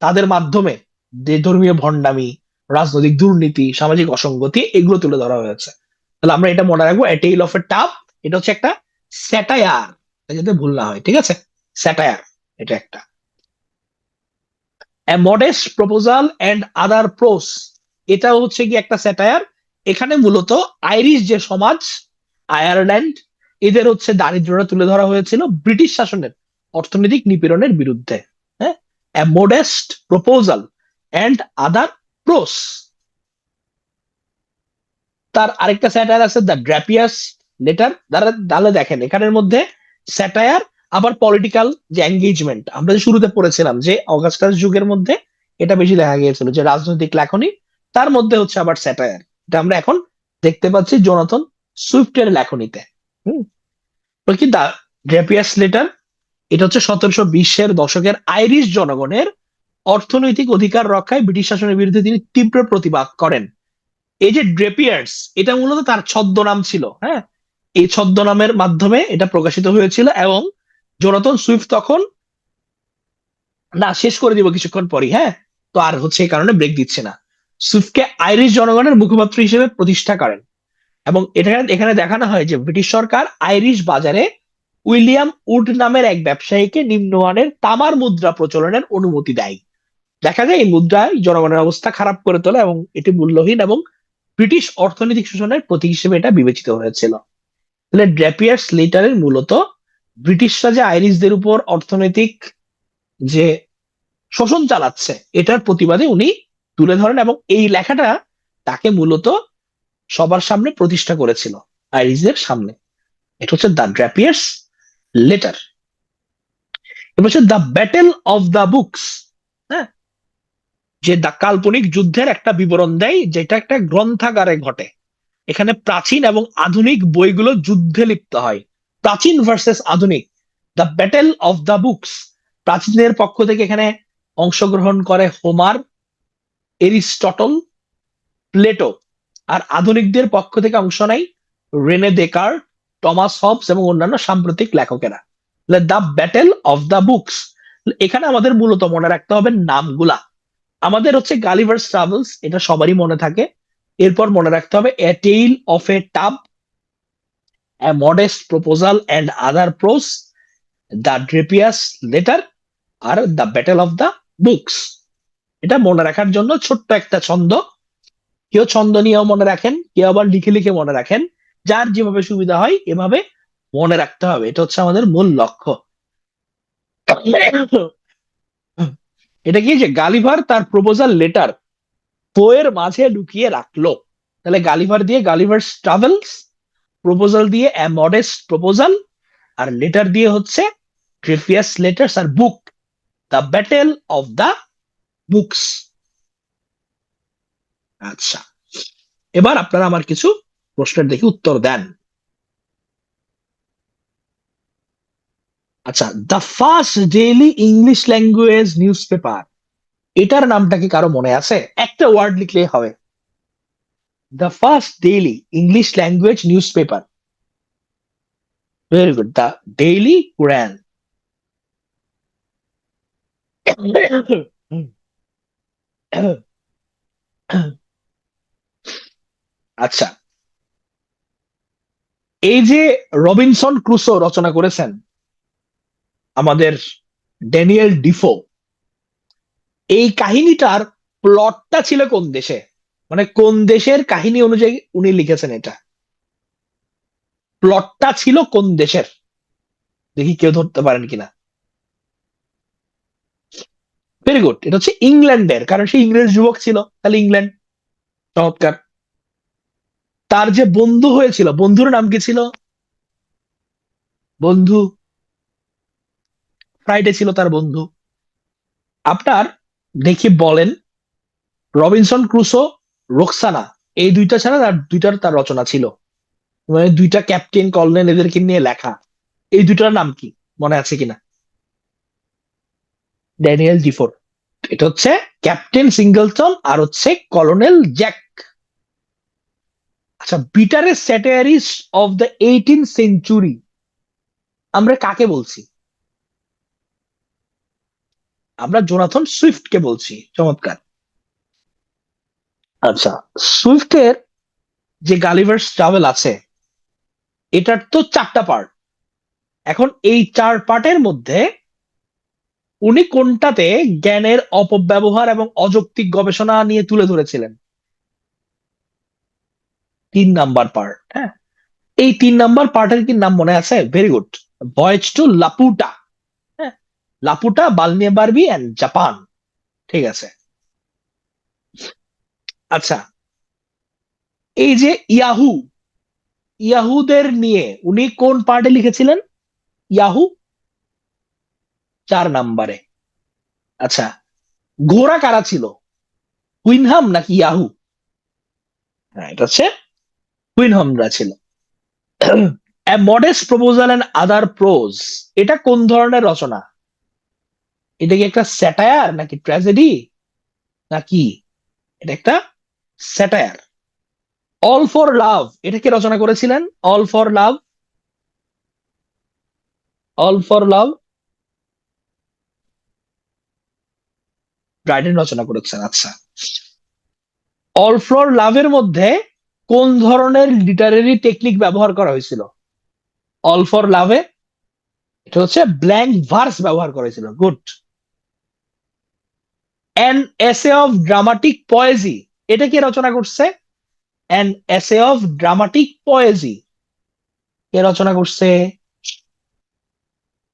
তাদের মাধ্যমে যে ধর্মীয় ভণ্ডামি, রাজনৈতিক দুর্নীতি, সামাজিক অসঙ্গতি, এগুলো তুলে ধরা হয়েছে। তাহলে আমরা এটা মনে রাখবো, এ টেইল অফ এ টাপ, এটা হচ্ছে একটা স্যাটায়ার, যাতে ভুল না হয়, ঠিক আছে? স্যাটায়ার এটা একটা। এ মডেস্ট প্রপোজাল এন্ড আদার প্রোস, এটা হচ্ছে কি একটা স্যাটায়ার। এখানে মূলত আইরিশ যে সমাজ, আয়ারল্যান্ড, এদের হচ্ছে দারিদ্রতা তুলে ধরা হয়েছিল ব্রিটিশ শাসনের অর্থনৈতিক নিপীড়নের বিরুদ্ধে। হ্যাঁ, এ মডেস্ট প্রপোজাল এন্ড আদার প্রোস। তার আরেকটা স্যাটায়ার আছে, দ্য ড্রাপিয়াস লেটার। তাহলে দেখেন এখানের মধ্যে স্যাটায়ার, আবার পলিটিক্যাল যে এঙ্গেজমেন্ট, আমরা যে শুরুতে পড়েছিলাম যে অগাস্টাস যুগের মধ্যে এটা বেশি দেখা গিয়েছিল, যে রাজনৈতিক লেখনী, তার মধ্যে হচ্ছে আবার স্যাটায়ার। এটা আমরা এখন দেখতে পাচ্ছি জোনাথন সুইফটের লেখনীতে। হম, কি দ্য ড্রাপিয়াস লেটার, এটা হচ্ছে 1720-এর দশকের আইরিশ জনগণের অর্থনৈতিক অধিকার রক্ষায় ব্রিটিশ শাসনের বিরুদ্ধে তিনি তীব্র প্রতিবাদ করেন। এই যে ড্রেপিয়ার্স, এটা মূলত তার ছদ্মনাম ছিল। হ্যাঁ, এই ছদ্মনামের মাধ্যমে এটা প্রকাশিত হয়েছিল, এবং জোনাথন সুইফট তখন, না শেষ করে দিব কিছুক্ষণ পরই, হ্যাঁ, তো আর হচ্ছে এই কারণে ব্রেক দিচ্ছে না, সুইফটকে আইরিশ জনগণের মুখপাত্র হিসেবে প্রতিষ্ঠা করেন। এবং এটা এখানে দেখানো হয় যে ব্রিটিশ সরকার আইরিশ বাজারে উইলিয়াম উড নামের এক ব্যবসায়ীকে নিম্নমানের তামার মুদ্রা প্রচলনের অনুমতি দেয়। দেখা যায় এই মুদ্রায় জনগণের অবস্থা খারাপ করে তোলে এবং এটি মূল্যহীন, এবং ব্রিটিশ অর্থনৈতিক শোষণের প্রতীক হিসেবে এটা বিবেচিত হয়েছিল। তাহলে ড্রেপিয়ার্স লেটারের মূলত ব্রিটিশরা যে আইরিশদের উপর অর্থনৈতিক যে শোষণ চালাচ্ছে এটার প্রতিবাদে উনি তুলে ধরেন, এবং এই লেখাটা তাকে মূলত সবার সামনে প্রতিষ্ঠা করেছিল, আইরিশদের সামনে। এটা হচ্ছে দ্য ড্রেপিয়ার্স লেটার। এবার হচ্ছে the battle of the books. হ্যাঁ, যে দ্য কাল্পনিক যুদ্ধের একটা বিবরণ দেয়, যেটা একটা গ্রন্থাগারে ঘটে। এখানে প্রাচীন এবং আধুনিক বইগুলো যুদ্ধে লিপ্ত হয়। প্রাচীন ভার্সেস আধুনিক, the battle of the books. প্রাচীনদের পক্ষ থেকে এখানে অংশগ্রহণ করে হোমার, এরিস্টটল, প্লেটো। আর আধুনিকদের পক্ষ থেকে অংশ নেয় রেনে দেকার, টমাস হবস এবং অন্যান্য সাম্প্রতিক লেখকেরা। The battle of the books, এখানে আমাদের মূলত মনে রাখতে হবে নামগুলা। আমাদের হচ্ছে গালিভার্স ট্রাভেলস, এটা সবারই মনে থাকে। এরপর মনে রাখতে হবে a tale of a tub, a modest proposal and other prose, the Drapier's letter, আর the battle of the books. এটা মনে রাখার জন্য ছোট্ট একটা ছন্দ, কেউ ছন্দ নিয়েও মনে রাখেন, কেউ আবার লিখে লিখে মনে রাখেন, যার যেভাবে সুবিধা হয় এভাবে মনে রাখতে হবে। এটা হচ্ছে আমাদের মূল লক্ষ্য। এটা কি যে গালিভার তার প্রপোজাল লেটার বইয়ের মাঝে লুকিয়ে রাখলো। তাহলে গালিভার দিয়ে গালিভার্স ট্রাভেলস, প্রপোজাল দিয়ে এ মডেস্ট প্রপোজাল, আর লেটার দিয়ে হচ্ছে ট্রিপিয়াস লেটার্স, আর book the battle of the books. আচ্ছা, এবার আপনারা আমার কিছু প্রশ্নের দেখি উত্তর দেন। আচ্ছা, the first daily English language news paper, এটার নামটা কি কারো মনে আছে? একটা ওয়ার্ড লিখলেই হবে। The first daily English language newspaper, very good, the daily courant. আচ্ছা, এই যে রবিনসন ক্রুসো রচনা করেছেন আমাদের ড্যানিয়েল ডিফো, এই কাহিনীটার প্লটটা ছিল কোন দেশে? মানে কোন দেশের কাহিনী অনুযায়ী উনি লিখেছেন এটা? প্লটটা ছিল কোন দেশের? দেখি কেউ ধরতে পারেন কিনা। ভেরি গুড, এটা হচ্ছে ইংল্যান্ডের, কারণ সে ইংরেজ যুবক ছিল, তাহলে ইংল্যান্ড। চমৎকার। তার যে বন্ধু হয়েছিল, বন্ধুর নাম কি ছিল? বন্ধু, ফ্রাইডে ছিল তার বন্ধু। আপনার দেখি বলেন, রবিনসন ক্রুসো, রোকসানা, এই দুইটা ছাড়া তার দুইটার তার রচনা ছিল, মানে দুইটা ক্যাপ্টেন কলনেল এদেরকে নিয়ে লেখা। এই দুইটার নাম কি মনে আছে কিনা? ড্যানিয়েল ডিফোর, এটা হচ্ছে ক্যাপ্টেন সিঙ্গলটন আর হচ্ছে কলোনেল জ্যাক। আচ্ছা, বিটারের স্যাটায়ারিস্ট অফ দ্য 18th সেঞ্চুরি আমরা কাকে বলছি? আমরা জোনাথন সুইফট কে বলছি। চমৎকার। আচ্ছা, সুইফটের যে গালিভার্স ট্রাভেল আছে, এটার তো 4টা পার্ট। এখন এই 4 পার্টের মধ্যে উনি কোনটাতে জ্ঞানের অপব্যবহার এবং অযৌক্তিক গবেষণা নিয়ে তুলে ধরেছিলেন? 3 নাম্বার পার্ট। হ্যাঁ, এই 3 নাম্বার পার্টের কি নাম মনে আছে? Very good, voyage to Laputa. হ্যাঁ, Laputa, Balnibarbi and Japan. ঠিক আছে। আচ্ছা, এই যে ইয়াহু, ইয়াহুদের নিয়ে উনি কোন পার্টে লিখেছিলেন? ইয়াহু 4 নাম্বারে। আচ্ছা, ঘোড়া কারা ছিল, কুইনহাম নাকি ইয়াহু? হ্যাঁ, এটা হচ্ছে কুইনহামরা ছিল। A modest proposal and other prose, এটা কোন ধরনের রচনা? এটা কি একটা স্যাটায়ার নাকি ট্র্যাজেডি নাকি? এটা একটা স্যাটায়ার। অল ফর লাভ, এটা কে রচনা করেছিলেন? All for love, all for love Dryden রচনা করেছেন। আচ্ছা, অল ফর লাভের মধ্যে কোন ধরনের লিটারেরি টেকনিক ব্যবহার করা হয়েছিল? অল ফর লাভে এটা হচ্ছে ব্ল্যাঙ্ক ভার্স ব্যবহার করেছিল। Good. An essay of dramatic poesy, এটা কে রচনা করছে? অ্যান এসে অফ ড্রামাটিক পয়েজি কে রচনা করছে?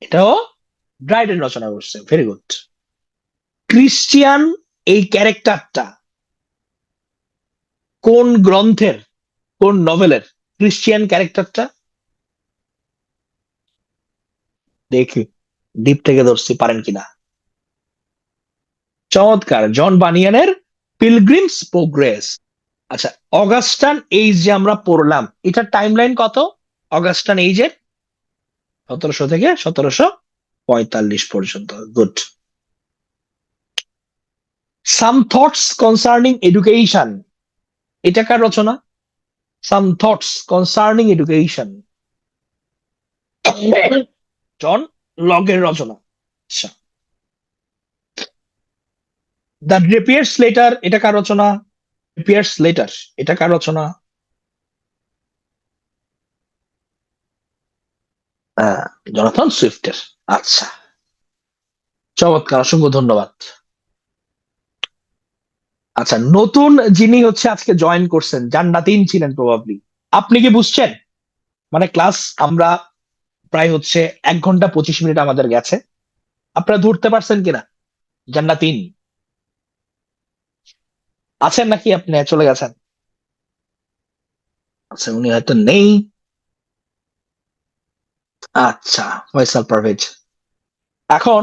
এটাও ড্রাইডেন রচনা করছে। Very good. ক্রিশ্চিয়ান এই ক্যারেক্টারটা কোন গ্রন্থের, কোন নভেলের ক্রিশ্চিয়ান ক্যারেক্টারটা? দেখি ডিপ থেকে ধরছি, পারেন কিনা। চমৎকার, জন বানিয়ানের পিলগ্রিমস প্রোগ্রেস। আচ্ছা, অগাস্টান এইজ যে আমরা পড়লাম, এটার টাইমলাইন কত? অগাস্টান এইজের 1700 থেকে 1745 পর্যন্ত। গুড। সাম থটস কনসার্নিং এডুকেশন, এটা কার রচনা? সাম থটস কনসার্নিং এডুকেশন জন লগের রচনা। আচ্ছা, দ্য ড্রেপিয়ার্স লেটার, এটা কার রচনা? ড্রেপিয়ার্স লেটার, এটা কার রচনা? জনাথন সুইফটের। আচ্ছা, চমৎকার, অসংখ্য ধন্যবাদ। আচ্ছা, নতুন যিনি হচ্ছে আজকে জয়েন করছেন, জান্নাতিন ছিলেন প্রবাবলি, আপনি কি বুঝছেন? মানে ক্লাস আমরা প্রায় হচ্ছে 1 ঘন্টা 25 মিনিট আমাদের গেছে, আপনারা ধরতে পারছেন কিনা? জান্নাতিন আছেন নাকি আপনি চলে গেছেন? আচ্ছা, উনি হয়তো নেই। আচ্ছা, ফয়সাল পারভেজ। এখন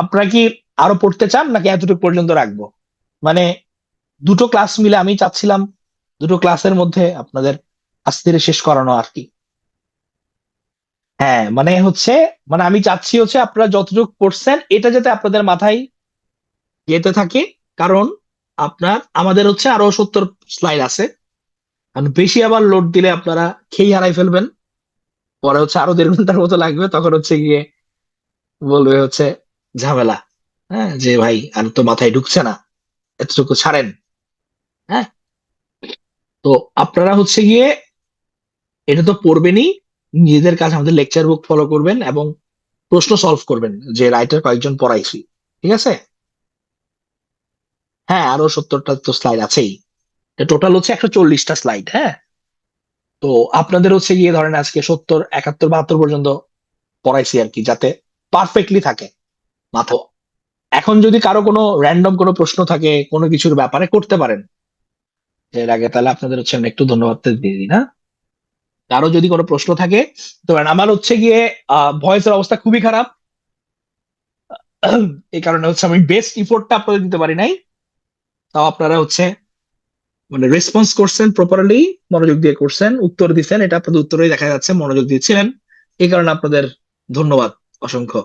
আপনারা কি আরো পড়তে চান নাকি এতটুকু পর্যন্ত রাখবো? মানে দুটো ক্লাস মিলে আমি চাচ্ছিলাম দুটো ক্লাসের মধ্যে আপনাদের আস্তে ধীরে শেষ করানো আর কি। হ্যাঁ, মানে হচ্ছে, মানে আমি চাচ্ছি হচ্ছে আপনারা যতটুকু পড়ছেন এটা যাতে আপনাদের মাথায় যেতে থাকে। কারণ আপনার আমাদের হচ্ছে আরো 70 স্লাইড আছে, কারণ বেশি আবার লোড দিলে আপনারা খেই হারাই ফেলবেন। পরে হচ্ছে আরো 1.5 ঘন্টার মতো লাগবে, তখন হচ্ছে গিয়ে বলবে হচ্ছে ঝামেলা। হ্যাঁ, যে ভাই আর তো মাথায় ঢুকছে না, এতটুকু ছাড়েন। হ্যাঁ, তো আপনারা হচ্ছে গিয়ে এটা তো পড়বেনই, নিজেদের কাজ আমাদের লেকচার বুক ফলো করবেন এবং প্রশ্ন সলভ করবেন যে রাইটার কয়েকজন পড়াইছি। ঠিক আছে? হ্যাঁ, আরো 70টা তো স্লাইড আছেই। টোটাল হচ্ছে 140টা স্লাইড। হ্যাঁ, তো আপনাদের হচ্ছে গিয়ে ধরেন আজকে 70 71 72 পর্যন্ত পড়াইছি আর কি, যাতে পারফেক্টলি থাকে মাথা। এখন যদি কারো কোনো র্যান্ডম কোনো প্রশ্ন থাকে কোনো কিছুর ব্যাপারে, করতে পারেন এর আগে, তাহলে আপনাদের হচ্ছে আমি একটু ধন্যবাদ দিয়ে দিই না। কারো যদি কোনো প্রশ্ন থাকে তো আমার হচ্ছে গিয়ে ভয়েসের অবস্থা খুবই খারাপ, এই কারণে হচ্ছে আমি বেস্ট ইফোর্টটা আপনাদের দিতে পারি নাই। তাও আপনারা হচ্ছে মানে রেসপন্স করছেন প্রপারলি, মনোযোগ দিয়ে করছেন, উত্তর দিচ্ছেন, এটা আপনাদের উত্তরেই দেখা যাচ্ছে মনোযোগ দিয়েছিলেন। এই কারণে আপনাদের ধন্যবাদ অসংখ্য।